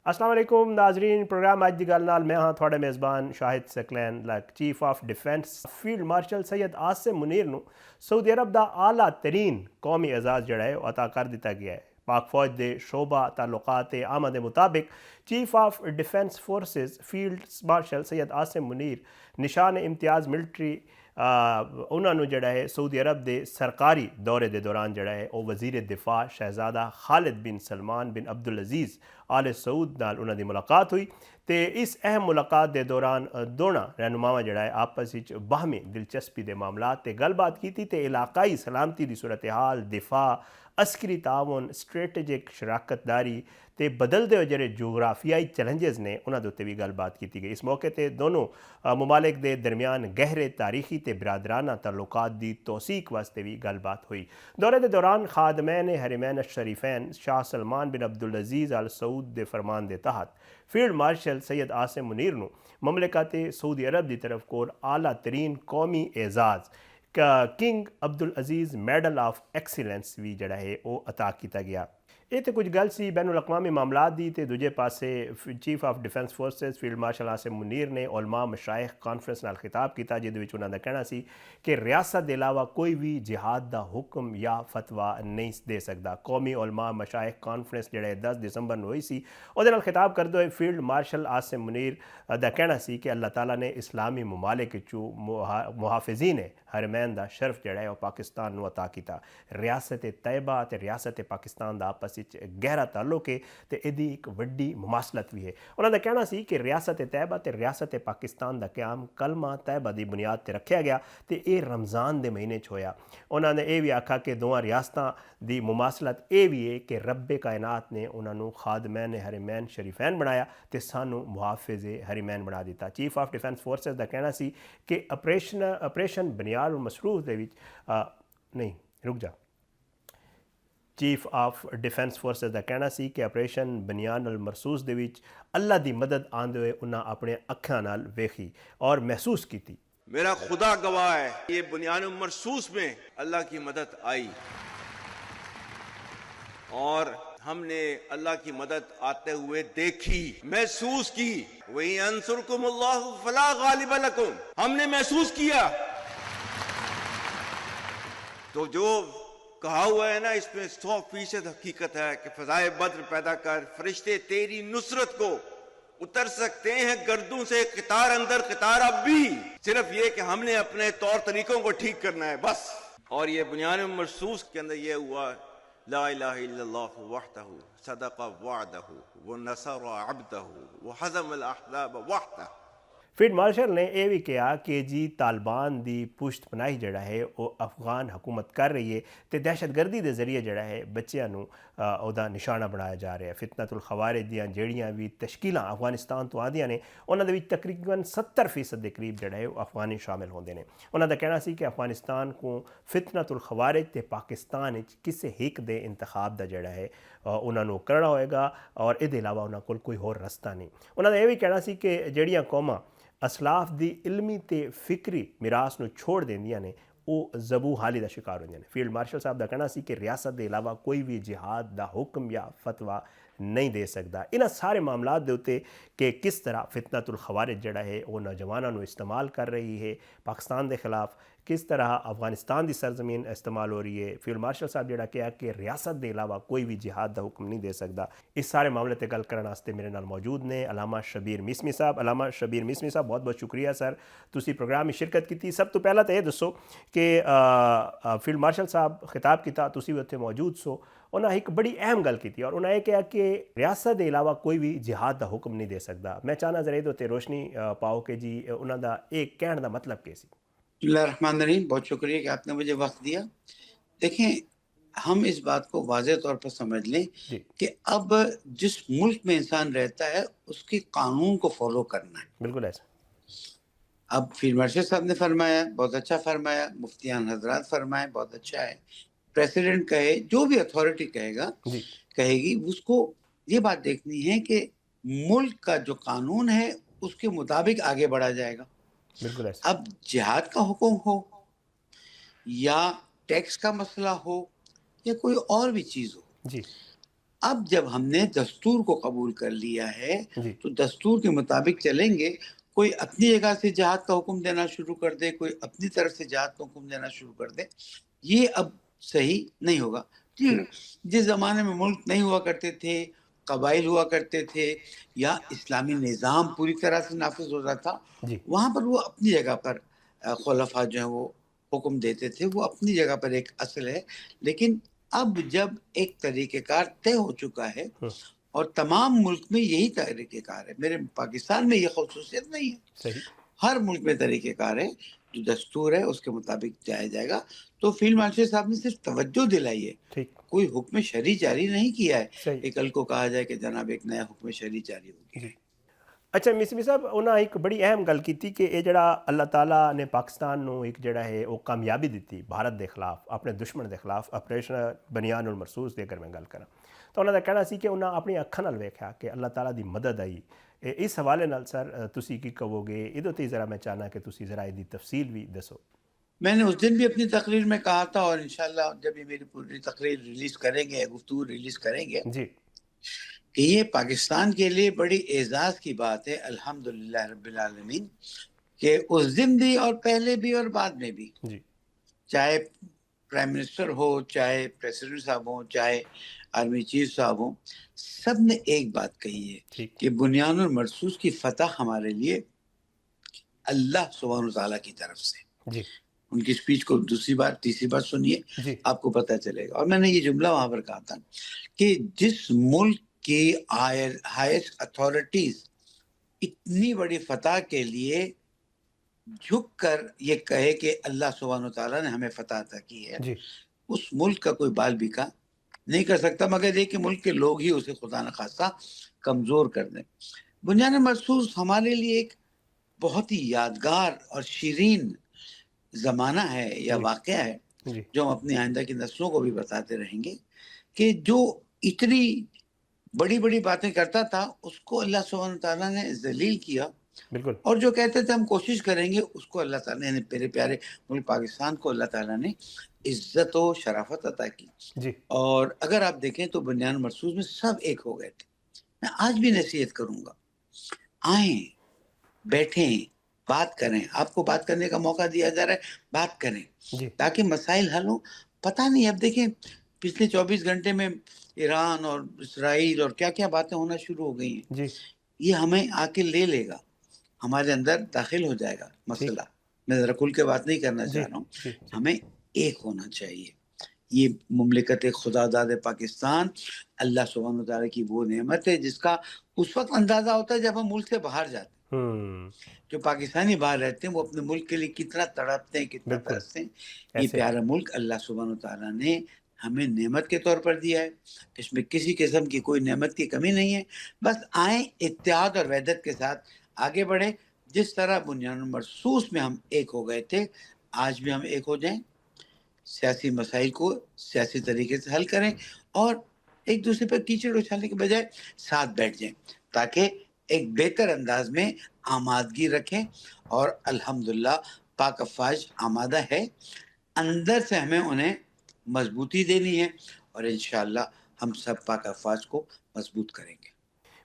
अस्सलाम वालेकुम नाजरीन, प्रोग्राम अज दी गल नाल मैं हाँ थोड़े मेज़बान Shahid Saqlain luck chief of defence field marshal Syed Asim Munir नूं सऊदी अरब दा आला तरीन कौमी एजाज़ जड़ा है अता कर दिता गया है। पाक फौज दे शोबा ताल्लुकात आमा दे मुताबिक chief of defence forces field marshal Syed Asim Munir निशान इम्तियाज़ मिलिट्री उन्होंने जड़ा है सऊदी अरब के सरकारी दौरे के दौरान जड़ा है वह वज़ीर दिफा शहजादा खालिद बिन सलमान बिन अब्दुल अजीज़ आले सऊद नाल उन्होंने मुलाकात हुई तो इस अहम मुलाकात के दौरान दोनों रहनुमावां जड़ा है आपस विच बाहमी दिलचस्पी के मामलात ते गलबात की ते इलाकाई सलामती की सूरत हाल दिफा अस्करी ताउन स्ट्रेटजिक शराकतदारी ते बदलते हुए ਜਿਹੜੇ जोग्राफियाई चैलेंजेस ने उन्होंने उत्ते भी गलबात की गई। इस मौके पर दोनों मुमालिक के दरमियान गहरे तारीखी ते बिरादराना तल्लुकात की तौसीक वास्ते भी गलबात हुई। दौरे के दौरान खादमैन हरमैन शरीफैन शाह सलमान बिन अब्दुल अजीज़ अल सऊद के फरमान के तहत फील्ड मार्शल सैयद आसिम मुनीर नूं ममलिकत सऊदी अरब की तरफ को आला तरीन कौमी एजाज़ king Abdul Aziz medal of excellence भी जड़ा है वो अता किया गया। ये तो कुछ गल सी बैनुल अक़वामी मामलात दी ते दूजे पासे chief of defence forces field marshal Asim Munir ने उलमा मशाइख कॉन्फ्रेंस नाल खिताब किया जिहदे विच उन्हां दा कहना सी कि रियासत के अलावा कोई भी जिहाद का हुक्म या फतवा नहीं दे सकता। कौमी उलमा मशाइख कॉन्फ्रेंस जिहड़े 10 दिसंबर नूं होई सी उहदे नाल खिताब करदे हुए फील्ड मार्शल आसिम मुनीर दा कहना सी कि अल्लाह ताला ने इस्लामी ममालिक चू मुहाफिजीन हरमैन दा शर्फ जिहड़ा है पाकिस्तान नूं अता कीता। रियासत तैयबा ते रियासत पाकिस्तान दा आपस विच गहरा ताल्लुक है ते इहदी एक वड्डी मुमासलत भी है। उन्हां दा कहना सी कि रियासत तैयबा ते रियासत पाकिस्तान दा क़याम कलमा तैयबा दी बुनियाद ते रखिया गया ते ये रमज़ान दे महीने च होया। उन्होंने ये भी आखा कि दोवां रियासतां दी मुमासलत ये भी है कि रब्बे कायनात ने उन्होंने खादमैन हरमैन शरीफैन बनाया ते सानू मुहाफिज़ हरमैन बना दिता। चीफ ऑफ डिफेंस फोर्सेस का कहना सी कि ऑपरेशन बनियाल मसरूफ दे विच नहीं रुक जा चीफ ऑफ डिफेंस फोर्सेस का कहना सी कि ऑपरेशन बनियान अल मरसूस दे विच अल्लाह दी मदद आंदे हुए उन्हां अपने अखां नाल वेखी और महसूस की। मेरा खुदा गवाह है, ये बुनियान मरसूस में अल्लाह की मदद आई और हमने अल्लाह की मदद आते हुए देखी, महसूस की। वही अंसुरकुमुल्लाहु फला गालिब लकुम, हमने महसूस किया। तो जो कहा हुआ है ना, इसमें 100% हकीकत है कि फजाए बद्र पैदा कर, फरिश्ते तेरी नुसरत को उतर सकते हैं गर्दों से कितार अंदर कितार अब भी, सिर्फ ये कि हमने अपने तौर तरीकों को ठीक करना है बस। और ये बुनियान मरसूस के अंदर ये हुआ, ला इलाहा इल्लल्लाहु वहदहु सदक़ वअदहु व नसर अब्दहु व हज़म अल अहज़ाब वहदहु। फील्ड मार्शल ने यह भी कहा कि जी तालिबान की पुश्त पनाही जड़ा है वो अफगान हुकूमत कर रही है तो दहशतगर्दी के जरिए जड़ा है बच्चों को निशाना बनाया जा रहा है। फितनतुल खवारिज दियां जड़ियाँ भी तश्कीलां अफगानिस्तान तो आदियां ने उन्होंने तकरीबन 70% के करीब जड़ा है अफगानी शामिल होंगे ने। उन्होंने कहना सी कि अफगानिस्तान को फितनतुल खवारिज ते पाकिस्तान किसी हिक दे इंतखाब का जड़ा है उन्होंने करना होएगा और ये अलावा उन्होंने कोई होर रस्ता नहीं। उन्होंने यह भी कहना सी कि जड़ियाँ कौमां असलाफ दी इलमी ते फिक्री मिरास नूं छोड़ देंदियां ने वो जबू हाली का शिकार होंदियां ने। फील्ड मार्शल साहब का कहना सी कि रियासत के अलावा कोई भी जिहाद का हुक्म या फतवा नहीं दे सकता। इन्हां सारे मामलात दे उत्ते कि किस तरह फितनतुल खवारिज जड़ा है वो नौजवानों को इस्तेमाल कर रही है पाकिस्तान के खिलाफ, किस तरह अफगानिस्तान की सरजमीन इस्तेमाल हो रही है। फील्ड मार्शल साहब जड़ा कहा कि रियासत के अलावा कोई भी जिहाद का हुक्म नहीं दे सकता। इस सारे मामले पर गल करने वास्ते मेरे नाल मौजूद ने अलामा शबीर मिसमी साहब। अलामा शबीर मिसमी साहब बहुत बहुत शुक्रिया सर, तुसी प्रोग्राम में शिरकत की। सब तो पहला तो यह दसो कि फील्ड मार्शल साहब खिताब किया, तुसी भी उत्थे मौजूद सो, उन्हें एक बड़ी अहम गल की और उन्हें कहा कि रियासत के अलावा कोई भी जिहाद का हुक्म नहीं दे सकता। मैं चाहना जरा ये उत्ते रोशनी पाओ कि जी उन्होंने एक कहने का मतलब क्या सी। बिस्मिल्लाहिर्रहमानिर्रहीम, बहुत शुक्रिया कि आपने मुझे वक्त दिया। देखें, हम इस बात को वाज़ेह तौर पर समझ लें कि अब जिस मुल्क में इंसान रहता है उसके कानून को फॉलो करना है। बिल्कुल ऐसा। अब फील्ड मार्शल साहब ने फरमाया, बहुत अच्छा फरमाया, मुफ्तियान हजरात फरमाए, बहुत अच्छा है। प्रेसिडेंट कहे, जो भी अथॉरिटी कहेगी, उसको ये बात देखनी है कि मुल्क का जो कानून है उसके मुताबिक आगे बढ़ा जाएगा। बिल्कुल ऐसा। अब जिहाद का हुक्म हो या टैक्स का मसला हो या कोई और भी चीज हो, जी, اب جب ہم نے دستور کو قبول کر لیا ہے جی تو دستور کے مطابق چلیں گے. کوئی اپنی جگہ سے جہاد کا حکم دینا شروع کر دے, کوئی اپنی طرف سے جہاد کا حکم دینا شروع کر دے, یہ اب صحیح نہیں ہوگا. جس زمانے میں ملک نہیں ہوا کرتے تھے, قبائل ہوا کرتے تھے, یا اسلامی نظام پوری طرح سے نافذ ہوتا تھا, جی وہاں پر وہ اپنی جگہ پر خلفاء جو ہیں وہ حکم دیتے تھے, وہ اپنی جگہ پر ایک اصل ہے. لیکن اب جب ایک طریقہ کار طے ہو چکا ہے اور تمام ملک میں یہی طریقہ کار ہے, میرے پاکستان میں یہ خصوصیت نہیں ہے, صحیح ہر ملک میں طریقہ کار ہے, جو دستور ہے اس کے مطابق جایا جائے گا. تو فیلڈ مارشل صاحب نے صرف توجہ دلائی ہے, ٹھیک کوئی حکم شرعی جاری نہیں کیا ہے صحیح کہ کل کو کہا جائے کہ جناب ایک نیا حکم شرعی جاری ہو گیا جی. ہے. اچھا ਮਿਸਮੀ ਸਾਹਿਬ, ਉਹਨਾਂ ਇੱਕ ਬੜੀ ਅਹਿਮ ਗੱਲ ਕੀਤੀ ਕਿ ਇਹ ਜਿਹੜਾ ਅੱਲਾਹ ਤਾਲਾ ਨੇ ਪਾਕਿਸਤਾਨ ਨੂੰ ਇੱਕ ਜਿਹੜਾ ਹੈ ਉਹ ਕਾਮਯਾਬੀ ਦਿੱਤੀ ਭਾਰਤ ਦੇ ਖਿਲਾਫ, ਆਪਣੇ ਦੁਸ਼ਮਣ ਦੇ ਖਿਲਾਫ, ਆਪਰੇਸ਼ਨ ਬਨਿਆਨੁਲ ਮਰਸੂਸ ਦੀ ਅਗਰ ਮੈਂ ਗੱਲ ਕਰਾਂ ਤਾਂ ਉਹਨਾਂ ਦਾ ਕਹਿਣਾ ਸੀ ਕਿ ਉਹਨਾਂ ਆਪਣੀ ਅੱਖਾਂ ਨਾਲ ਵੇਖਿਆ ਕਿ ਅੱਲਾਹ ਤਾਲਾ ਦੀ ਮਦਦ ਆਈ. ਇਸ ਹਵਾਲੇ ਨਾਲ ਸਰ ਤੁਸੀਂ ਕੀ ਕਹੋਗੇ, ਇਹਦੇ ਉੱਤੇ ਜ਼ਰਾ ਮੈਂ ਚਾਹਨਾ کہ ਤੁਸੀਂ ਜ਼ਰਾ ਇਹਦੀ ਤਫਸੀਲ ਵੀ ਦੱਸੋ. میں نے اس دن بھی اپنی تقریر میں کہا تھا, اور انشاءاللہ جب یہ میری پوری تقریر ریلیز کریں گے, گفتگو ریلیز کریں گے, جی کہ یہ پاکستان کے لیے بڑی اعزاز کی بات ہے الحمدللہ رب العالمین کہ اس دن بھی اور پہلے بھی اور بعد میں بھی, جی چاہے پرائم منسٹر ہو, چاہے پریسیڈنٹ صاحب ہوں, چاہے آرمی چیف صاحب ہوں, سب نے ایک بات کہی ہے ٹھیک کہ بنیان المرصوص کی فتح ہمارے لیے اللہ سبحانہ وتعالیٰ کی طرف سے. جی ان کی سپیچ کو دوسری بار تیسری بار سنیے, جی آپ کو پتہ چلے گا. اور میں نے یہ جملہ وہاں پر کہا تھا کہ جس ملک کی ہائیسٹ اتھارٹیز اتنی بڑی فتح کے لیے جھک کر یہ کہے کہ اللہ سبحانہ وتعالیٰ نے ہمیں فتح عطا کی ہے, جی اس ملک کا کوئی بال بیکا نہیں کر سکتا مگر یہ کہ ملک کے لوگ ہی اسے خدا نخواستہ کمزور کر دیں. بنیان مرصوص ہمارے لیے ایک بہت ہی یادگار اور شیرین زمانہ ہے یا جی واقعہ ہے, جی جو ہم اپنی آئندہ کی نسلوں کو بھی بتاتے رہیں گے کہ جو اتنی بڑی بڑی باتیں کرتا تھا اس کو اللہ سبحانہ تعالیٰ نے ذلیل کیا, بالکل اور جو کہتے تھے ہم کوشش کریں گے اس کو اللہ تعالیٰ نے, میرے پیارے ملک پاکستان کو اللہ تعالیٰ نے عزت و شرافت عطا کی. جی اور اگر آپ دیکھیں تو بنیان مرصوص میں سب ایک ہو گئے تھے. میں آج بھی نصیحت کروں گا, آئیں بیٹھیں بات کریں, آپ کو بات کرنے کا موقع دیا جا رہا ہے, بات کریں جی تاکہ مسائل حل ہوں. پتہ نہیں, اب دیکھیں پچھلے 24 گھنٹے میں ایران اور اسرائیل اور کیا کیا باتیں ہونا شروع ہو گئی ہیں. جی یہ ہمیں آ کے لے لے گا, ہمارے اندر داخل ہو جائے گا ٹھیک مسئلہ. میں ذرا کھل کے بات نہیں کرنا جی چاہ رہا ہوں. جی جی ہمیں ایک ہونا چاہیے. یہ مملکت خدا داد پاکستان اللہ سبحانہ وتعالیٰ کی وہ نعمت ہے جس کا اس وقت اندازہ ہوتا ہے جب ہم ملک سے باہر جاتے ہیں. جو پاکستانی باہر رہتے ہیں وہ اپنے ملک کے لیے کتنا تڑپتے ہیں, کتنا بالکل ترستے ہیں. یہ ایسے پیارا ملک اللہ سبحانہ وتعالیٰ نے ہمیں نعمت کے طور پر دیا ہے, اس میں کسی قسم کی کوئی نعمت کی کمی نہیں ہے. بس آئیں اتحاد اور وحدت کے ساتھ آگے بڑھیں. جس طرح بنیان مرصوص میں ہم ایک ہو گئے تھے, آج بھی ہم ایک ہو جائیں, سیاسی مسائل کو سیاسی طریقے سے حل کریں, اور ایک دوسرے پر کیچڑ اچھالنے کے بجائے ساتھ بیٹھ جائیں تاکہ ایک بہتر انداز میں آمادگی رکھیں. اور الحمدللہ پاک افواج آمادہ ہے, اندر سے ہمیں انہیں مضبوطی دینی ہے, اور انشاءاللہ ہم سب پاک افواج کو مضبوط کریں گے.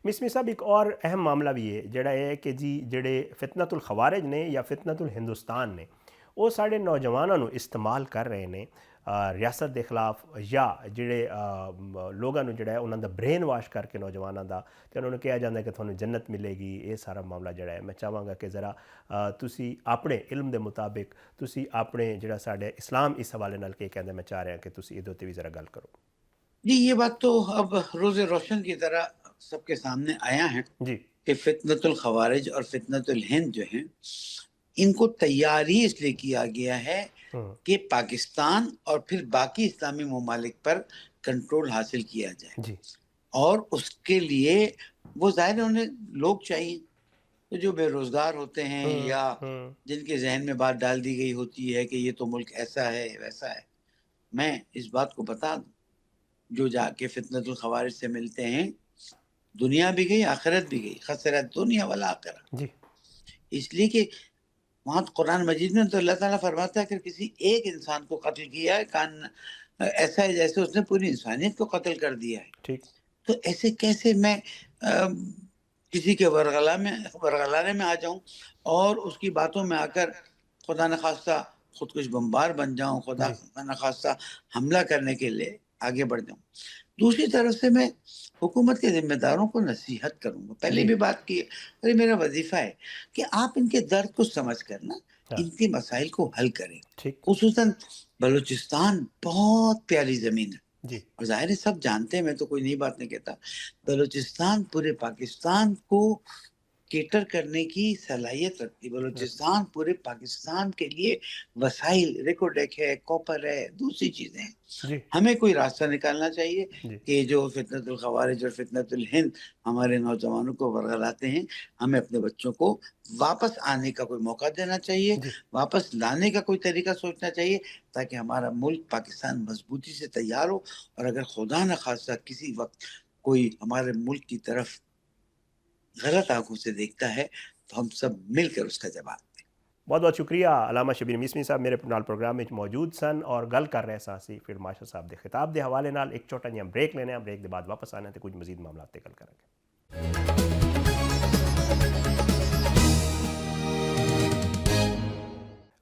ਮਿਸਮੀ ਸਾਹਿਬ ਇੱਕ ਔਰ ਅਹਿਮ ਮਾਮਲਾ ਵੀ ਹੈ ਜਿਹੜਾ ਇਹ ਹੈ ਕਿ ਜੀ ਜਿਹੜੇ ਫਿਤਨਤੁਲ ਖਵਾਰਿਜ ਨੇ ਜਾਂ ਫਿਤਨਤੁਲ ਹਿੰਦੁਸਤਾਨ ਨੇ, ਉਹ ਸਾਡੇ ਨੌਜਵਾਨਾਂ ਨੂੰ ਇਸਤੇਮਾਲ ਕਰ ਰਹੇ ਨੇ ਰਿਆਸਤ ਦੇ ਖਿਲਾਫ, ਜਾਂ ਜਿਹੜੇ ਲੋਕਾਂ ਨੂੰ ਜਿਹੜਾ ਹੈ ਉਹਨਾਂ ਦਾ ਬ੍ਰੇਨ ਵਾਸ਼ ਕਰਕੇ ਨੌਜਵਾਨਾਂ ਦਾ, ਅਤੇ ਉਹਨਾਂ ਨੂੰ ਕਿਹਾ ਜਾਂਦਾ ਕਿ ਤੁਹਾਨੂੰ ਜੰਨਤ ਮਿਲੇਗੀ. ਇਹ ਸਾਰਾ ਮਾਮਲਾ ਜਿਹੜਾ ਹੈ ਮੈਂ ਚਾਹਾਂਗਾ ਕਿ ਜ਼ਰਾ ਤੁਸੀਂ ਆਪਣੇ ਇਲਮ ਦੇ ਮੁਤਾਬਿਕ ਤੁਸੀਂ ਆਪਣੇ ਜਿਹੜਾ ਸਾਡੇ ਇਸਲਾਮ ਇਸ ਹਵਾਲੇ ਨਾਲ ਕੀ ਕਹਿੰਦੇ, ਮੈਂ ਚਾਹ ਰਿਹਾ کہ ਤੁਸੀਂ ਇਹਦੇ ਉੱਤੇ ਵੀ ਜ਼ਰਾ ਗੱਲ ਕਰੋ. جی یہ بات تو اب روز روشن کی طرح سب کے سامنے آیا ہے جی کہ فتنۃ الخوارج اور فتنۃ الہند جو ہیں, ان کو تیاری اس لیے کیا گیا ہے کہ پاکستان اور پھر باقی اسلامی ممالک پر کنٹرول حاصل کیا جائے. جی اور اس کے لیے وہ ظاہر ہے انہیں لوگ چاہیے, تو جو بے روزگار ہوتے ہیں یا جن کے ذہن میں بات ڈال دی گئی ہوتی ہے کہ یہ تو ملک ایسا ہے ویسا ہے. میں اس بات کو بتا دوں, جو جا کے فتنۃ الخوارج سے ملتے ہیں, دنیا بھی گئی آخرت بھی گئی, خسرت دنیا والآخرہ. جی اس لیے کہ وہاں قرآن مجید میں تو اللہ تعالیٰ فرماتا ہے کہ کسی ایک انسان کو قتل کیا ہے, کان ایسا ہے جیسے اس نے پوری انسانیت کو قتل کر دیا ہے. ٹھیک تو ایسے کیسے میں کسی کے ورغلانے میں آ جاؤں اور اس کی باتوں میں آ کر خدا نخواستہ خودکش بمبار بن جاؤں، خدا نخواستہ حملہ کرنے کے لیے آگے بڑھ جاؤں. دوسری طرف سے میں حکومت کے ذمہ داروں کو نصیحت کروں گا. پہلے بھی بات کی ہے، میرا وظیفہ ہے کہ آپ ان کے درد کو سمجھ کر نا ان کے مسائل کو حل کریں. خصوصاً بلوچستان بہت پیاری زمین ہے اور ظاہر ہے سب جانتے ہیں، میں تو کوئی نئی بات نہیں کہتا. بلوچستان پورے پاکستان کو کیٹر کرنے کی صلاحیت رکھتی. بلوچستان پورے پاکستان کے لیے وسائل ریکوڈیک ہے، کوپر ہے، دوسری چیزیں ہیں. ہمیں کوئی راستہ نکالنا چاہیے کہ جو فتنۃ الخوارج اور فتنۃ الہند ہمارے نوجوانوں کو ورغلاتے ہیں، ہمیں اپنے بچوں کو واپس آنے کا کوئی موقع دینا چاہیے، واپس لانے کا کوئی طریقہ سوچنا چاہیے تاکہ ہمارا ملک پاکستان مضبوطی سے تیار ہو. اور اگر خدا نخواستہ کسی وقت کوئی ہمارے ملک کی طرف غلط آنکھوں سے دیکھتا ہے تو ہم سب مل کر اس کا جواب دیں. بہت بہت شکریہ علامہ شبیر میسمی صاحب میرے نال پروگرام میں موجود سن اور گل کر رہے سن سی فیلڈ مارشل صاحب دے خطاب دے حوالے نال. ایک چھوٹا جہا بریک لینے ہیں، بریک دے بعد واپس آنے تے کچھ مزید معاملات تے گل کریں گے.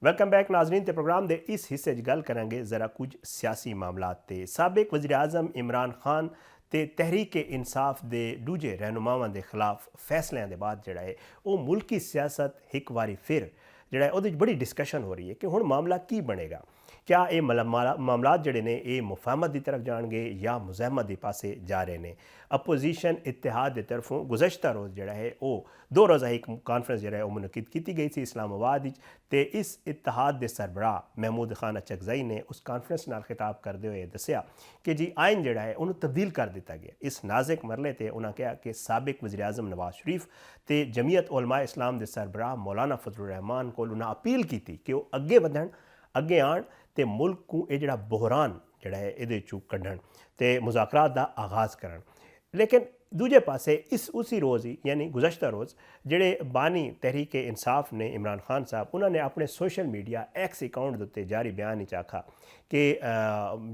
ویلکم بیک ناظرین. تے پروگرام دے اس حصے گل کریں گے ذرا کچھ سیاسی معاملات تے. سابق وزیر اعظم عمران خان تے تحریک انصاف دے دوجے رہنماواں دے خلاف فیصلیاں دے بعد جڑا ہے وہ ملکی سیاست ایک واری پھر جڑا ہے وہ بڑی ڈسکشن ہو رہی ہے کہ ہن معاملہ کی بنے گا. کیا یہ معاملات جڑے نے یہ مفاہمت دی طرف جان گے یا مزاحمت دی پاسے جا رہے ہیں. اپوزیشن اتحاد دی طرفوں گزشتہ روز جڑا ہے وہ 2 روزہ ایک کانفرنس جڑا ہے وہ منعقد کی گئی سی اسلام آباد تے اس اتحاد دے سربراہ محمود خان اچکزئی نے اس کانفرنس نال خطاب کرتے ہوئے دسیا کہ جی آئین جڑا ہے انہوں تبدیل کر دیتا گیا. اس نازک مرحلے تے انہاں کہا کہ سابق وزیر اعظم نواز شریف تے جمعیت علماء اسلام دے سربراہ مولانا فضل الرحمان کو انہاں اپیل کی تھی کہ وہ اگے ودھن، اگے آن تے ملک کو یہ جڑا بحران جڑا ہے یہ چوں کڈھن تے مذاکرات دا آغاز کرن. لیکن دوجے پاسے اسی روز ہی یعنی گزشتہ روز جڑے بانی تحریک انصاف نے عمران خان صاحب انہوں نے اپنے سوشل میڈیا ایکس اکاؤنٹ دے جاری بیان وچ آکھا کہ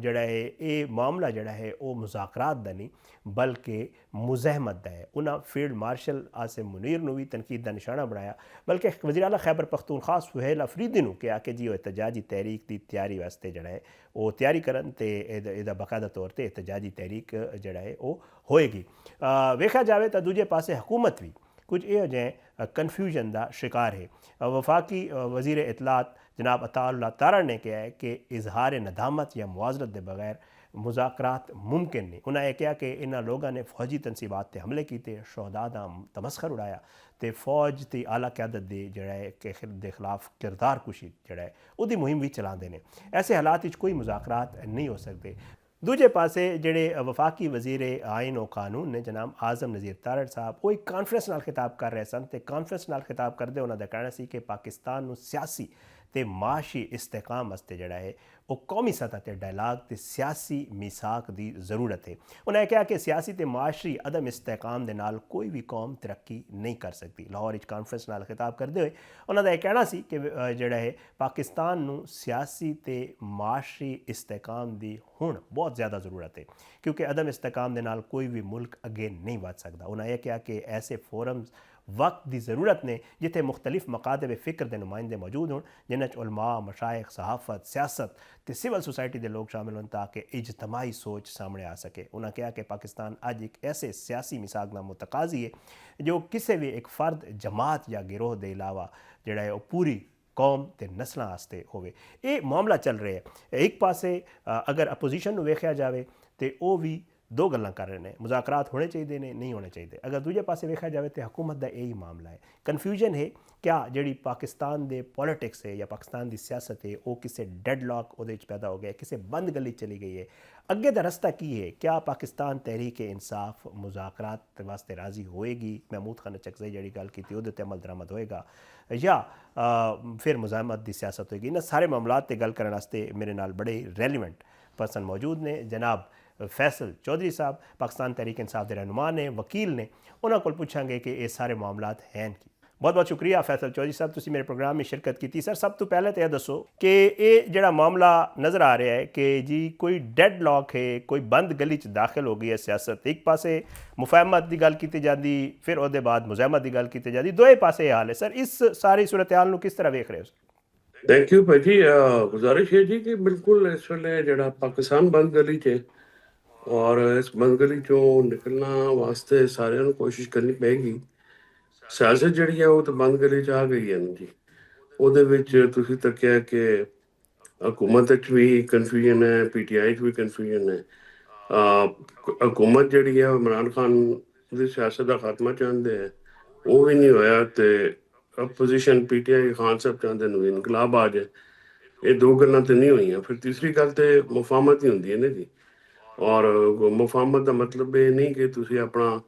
جڑا ہے یہ معاملہ جڑا ہے وہ مذاکرات دا نہیں بلکہ مزاحمت دا ہے. انہاں فیلڈ مارشل عاصم منیر نو بھی تنقید دا نشانہ بنایا، بلکہ وزیر اعلیٰ خیبر پختونخوا سہیل افریدی نو کہا کہ جی وہ احتجاجی تحریک دی تیاری واسطے جڑا ہے وہ تیاری کرن تے ਇਹਦਾ باقاعدہ طور تے احتجاجی تحریک جڑا ہے وہ ہوئے گی. ویکھا جاوے تو دوجے پاسے حکومت بھی کچھ یہ جہاں کنفیوژن دا شکار ہے. وفاقی وزیر اطلاعات جناب عطا اللہ تارڑ نے کہا ہے کہ اظہار ندامت یا معذرت دے بغیر مذاکرات ممکن نہیں. انہوں نے کہا کہ انہاں لوگوں نے فوجی تنصیبات تے حملے کیتے، شہداء دا تمسخر اڑایا تے فوج تے اعلیٰ قیادت دے جڑا ہے دے خلاف کردار کشی جڑا ہے وہ دی مہم بھی چلاندے نے. ایسے حالات وچ کوئی مذاکرات نہیں ہو سکتے. دوجے پاسے جڑے وفاقی وزیر آئین و قانون نے جناب اعظم نذیر تارڑ صاحب وہ ایک کانفرنس نال خطاب کر رہے سن تے کانفرنس نال خطاب کردے انہوں نے کہنا سی کہ پاکستان نو سیاسی تے معاشی استحکام واسطے جڑا ہے وہ قومی سطح تے ڈائلاگ تے سیاسی میثاق دی ضرورت ہے. انہوں نے کہا کہ سیاسی تے معاشی عدم استحکام دے نال کوئی بھی قوم ترقی نہیں کر سکتی. لاہور وچ کانفرنس نال خطاب کردے ہوئے انہوں نے کہنا سی کہ جڑا ہے پاکستان نو سیاسی تے معاشی استحکام دی ہن بہت زیادہ ضرورت ہے کیونکہ عدم استحکام دے نال کوئی بھی ملک اگے نہیں ود سکتا. انہوں نے کہا کہ ایسے فورمز وقت دی ضرورت نے جتنے مختلف مکاتب فکر دے نمائندے موجود ہوں جنہاں علماء، مشائخ، صحافت، سیاست تے سول سوسائٹی دے لوگ شامل ہوں تاکہ اجتماعی سوچ سامنے آ سکے. انہوں نے کہا کہ پاکستان اج ایک ایسے سیاسی میثاق دا متقاضی ہے جو کسی بھی ایک فرد، جماعت یا گروہ دے علاوہ جڑا ہے وہ پوری قوم تے نسلاں واسطے ہوئے. یہ معاملہ چل رہے ہیں. ایک پاسے اگر اپوزیشن نو ویکھیا جاوے تے وہ بھی 2 گلاں کر رہے ہیں، مذاکرات ہونے چاہیے نے نہیں ہونے چاہیے. اگر دوجے پاسے ویکھا جاوے تو حکومت دا یہی معاملہ ہے. کنفیوژن ہے کیا جڑی پاکستان دے پولیٹکس ہے یا پاکستان دی سیاست ہے وہ کسے ڈیڈ لاک وہ پیدا ہو گیا، کسے بند گلی چلی گئی ہے. اگے دا رستہ کی ہے؟ کیا پاکستان تحریک انصاف مذاکرات واسطے راضی ہوئے گی؟ محمود خان اچکزئی جڑی گل کی تھی وہ عمل درآمد ہوئے گا یا پھر مزاحمت دی سیاست ہوئے گی؟ انہاں سارے معاملات تے گل کرنے واسطے میرے نال بڑے ریلیونٹ پرسن موجود نے. جناب فیصل چودھری صاحب پاکستان تحریک انصاف دے رہنما نے، وکیل نے، انہوں کو پوچھیں گے کہ یہ سارے معاملات ہیں کی. ਬਹੁਤ ਬਹੁਤ ਸ਼ੁਕਰੀਆ ਫੈਸਲ ਚੌਧਰੀ ਸਾਹਿਬ, ਤੁਸੀਂ ਮੇਰੇ ਪ੍ਰੋਗਰਾਮ ਵਿੱਚ ਸ਼ਿਰਕਤ ਕੀਤੀ। ਸਰ, ਸਭ ਤੋਂ ਪਹਿਲੇ ਤਾਂ ਇਹ ਦੱਸੋ ਕਿ ਇਹ ਜਿਹੜਾ ਮਾਮਲਾ ਨਜ਼ਰ ਆ ਰਿਹਾ ਹੈ ਕਿ ਜੀ ਕੋਈ ਡੈਡ ਲੌਕ ਹੈ, ਕੋਈ ਬੰਦ ਗਲੀ 'ਚ ਦਾਖਲ ਹੋ ਗਈ ਹੈ ਸਿਆਸਤ। ਇੱਕ ਪਾਸੇ ਮੁਫਾਹਮਤ ਦੀ ਗੱਲ ਕੀਤੀ ਜਾਂਦੀ, ਫਿਰ ਉਹਦੇ ਬਾਅਦ ਮੁਜ਼ਾਹਮਤ ਦੀ ਗੱਲ ਕੀਤੀ ਜਾਂਦੀ, ਦੋਏ ਪਾਸੇ ਹਾਲ ਹੈ। ਸਰ, ਇਸ ਸਾਰੀ ਸੂਰਤ ਹਾਲ ਨੂੰ ਕਿਸ ਤਰ੍ਹਾਂ ਵੇਖ ਰਹੇ ਹੋ? ਥੈਂਕ ਯੂ ਭਾਈ ਜੀ। ਗੁਜ਼ਾਰਿਸ਼ ਹੈ ਜੀ ਕਿ ਬਿਲਕੁਲ ਇਸ ਵੇਲੇ ਜਿਹੜਾ ਪਾਕਿਸਤਾਨ ਬੰਦ ਗਲੀ 'ਚ, ਔਰ ਇਸ ਬੰਦ ਗਲੀ 'ਚੋਂ ਨਿਕਲਣਾ ਵਾਸਤੇ ਸਾਰਿਆਂ ਨੂੰ ਕੋਸ਼ਿਸ਼ ਕਰਨੀ ਪਏਗੀ। ਸਿਆਸਤ ਜਿਹੜੀ ਹੈ ਉਹ ਤਾਂ ਬੰਦ ਗਲੀ 'ਚ ਆ ਗਈ ਹੈ ਨਾ ਜੀ। ਉਹਦੇ ਵਿੱਚ ਤੁਸੀਂ ਤੱਕਿਆ ਕਿ ਹਕੂਮਤ 'ਚ ਵੀ ਕਨਫਿਊਜ਼ਨ ਹੈ, PTI 'ਚ ਵੀ ਕਨਫਿਊਜ਼ਨ ਹੈ। ਹਕੂਮਤ ਜਿਹੜੀ ਹੈ ਇਮਰਾਨ ਖਾਨ ਦੀ ਸਿਆਸਤ ਦਾ ਖਾਤਮਾ ਚਾਹੁੰਦੇ ਹੈ, ਉਹ ਵੀ ਨਹੀਂ ਹੋਇਆ, ਤੇ ਅਪੋਜੀਸ਼ਨ PTI ਖਾਨ ਸਾਹਿਬ ਚਾਹੁੰਦੇ ਨੇ ਇਨਕਲਾਬ ਆ ਜਾਏ। ਇਹ ਦੋ ਗੱਲਾਂ ਤੇ ਨਹੀਂ ਹੋਈਆਂ। ਫਿਰ ਤੀਸਰੀ ਗੱਲ ਤੇ ਮੁਫਾਹਮਤ ਹੀ ਹੁੰਦੀ ਹੈ ਨਾ ਜੀ। ਔਰ ਮੁਫਾਹਮਤ ਦਾ ਮਤਲਬ ਇਹ ਨਹੀਂ ਕਿ ਤੁਸੀਂ ਆਪਣਾ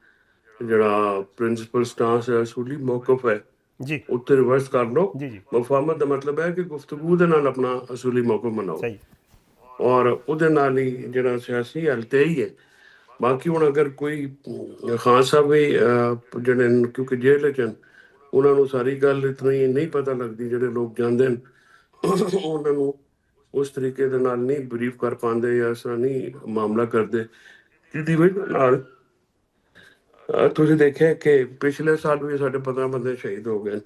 ਜਿਹੜਾ ਪ੍ਰਿੰਸੀਪਲ ਸਟਾਂਸ ਹੈ, ਅਸੂਲੀ ਮੌਕਫ ਹੈ ਜੀ, ਉੱਤੇ ਰਿਵਰਸ ਕਰ ਲਓ। ਜੀ ਜੀ, ਮੁਫਾਹਮਤ ਦਾ ਮਤਲਬ ਹੈ ਕਿ ਗੁਫ਼ਤਗੂ ਦੇ ਨਾਲ ਆਪਣਾ ਅਸੂਲੀ ਮੌਕਫ ਬਣਾਓ, ਸਹੀ। ਔਰ ਉਹਦੇ ਨਾਲ ਹੀ ਜਿਹੜਾ ਸਿਆਸੀ ਹੱਲ ਤੇ ਹੀ ਹੈ। ਬਾਕੀ ਹੁਣ ਅਗਰ ਕੋਈ ਖਾਨ ਸਾਹਿਬ ਵੀ ਜਿਹੜੇ ਕਿਉਂਕਿ ਜੇਲ੍ਹ 'ਚ ਉਹਨਾਂ ਨੂੰ ਸਾਰੀ ਗੱਲ ਇਤਨੀ ਨਹੀਂ ਪਤਾ ਲੱਗਦੀ, ਜਿਹੜੇ ਲੋਕ ਜਾਂਦੇ ਨੇ ਉਹਨਾਂ ਨੂੰ ਉਸ ਤਰੀਕੇ ਦੇ ਨਾਲ ਨਹੀਂ ਬਰੀਫ ਕਰ ਪਾਉਂਦੇ ਜਾਂ ਇਸ ਤਰ੍ਹਾਂ ਨਹੀਂ ਮਾਮਲਾ ਕਰਦੇ, ਜਿਹਦੀ ਵਜ੍ਹਾ ਨਾਲ ਤੁਸੀਂ ਦੇਖਿਆ ਕਿ ਪਿਛਲੇ ਸਾਲ ਵੀ ਸਾਡੇ 15 ਬੰਦੇ ਸ਼ਹੀਦ ਹੋ ਗਏ,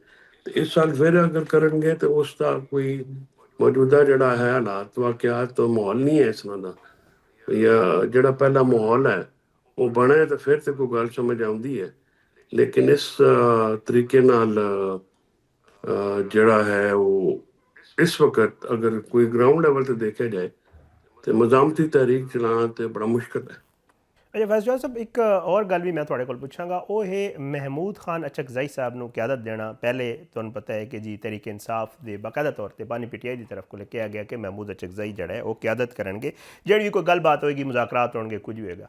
ਤੇ ਇਸ ਸਾਲ ਫਿਰ ਅਗਰ ਕਰਨਗੇ ਤੇ ਉਸ ਦਾ ਕੋਈ ਮੌਜੂਦਾ ਜਿਹੜਾ ਹੈ ਹਾਲਾਤ ਵਾਕਿਆਤ ਮਾਹੌਲ ਨਹੀਂ ਹੈ ਇਸ ਤਰ੍ਹਾਂ ਦਾ, ਜਾਂ ਜਿਹੜਾ ਪਹਿਲਾ ਮਾਹੌਲ ਹੈ ਉਹ ਬਣਿਆ ਤਾਂ ਫਿਰ ਤੇ ਕੋਈ ਗੱਲ ਸਮਝ ਆਉਂਦੀ ਹੈ। ਲੇਕਿਨ ਇਸ ਤਰੀਕੇ ਨਾਲ ਜਿਹੜਾ ਹੈ ਉਹ ਇਸ ਵਕਤ ਅਗਰ ਕੋਈ ਗਰਾਊਂਡ ਲੈਵਲ ਤੇ ਦੇਖਿਆ ਜਾਏ ਤੇ ਮਜ਼ਾਮਤੀ ਤਹਿਰੀਕ ਚਲਾਉਣਾ ਤੇ ਬੜਾ ਮੁਸ਼ਕਿਲ ਹੈ। ਅੱਛਾ ਫੈਸਲ ਸਾਹਿਬ, ਇੱਕ ਹੋਰ ਗੱਲ ਵੀ ਮੈਂ ਤੁਹਾਡੇ ਕੋਲ ਪੁੱਛਾਂਗਾ, ਉਹ ਹੈ ਮਹਿਮੂਦ ਖਾਨ ਅਚਕਜ਼ਈ ਸਾਹਿਬ ਨੂੰ ਕਿਆਦਤ ਦੇਣਾ। ਪਹਿਲੇ ਤੁਹਾਨੂੰ ਪਤਾ ਹੈ ਕਿ ਜੀ ਤਹਿਰੀਕ ਇਨਸਾਫ ਦੇ ਬਾਕਾਇਦਾ ਤੌਰ ਤੇ ਬਾਨੀ PTI ਦੀ ਤਰਫ ਕੋਲ ਕਿਹਾ ਗਿਆ ਕਿ ਮਹਿਮੂਦ ਅਚਕਜ਼ਈ ਜਿਹੜਾ ਹੈ ਉਹ ਕਿਆਦਤ ਕਰਨਗੇ, ਜਿਹੜੀ ਵੀ ਕੋਈ ਗੱਲਬਾਤ ਹੋਏਗੀ, ਮੁਜ਼ਾਕਰਾਤ ਹੋਣਗੇ, ਕੁਝ ਵੀ ਹੋਏਗਾ।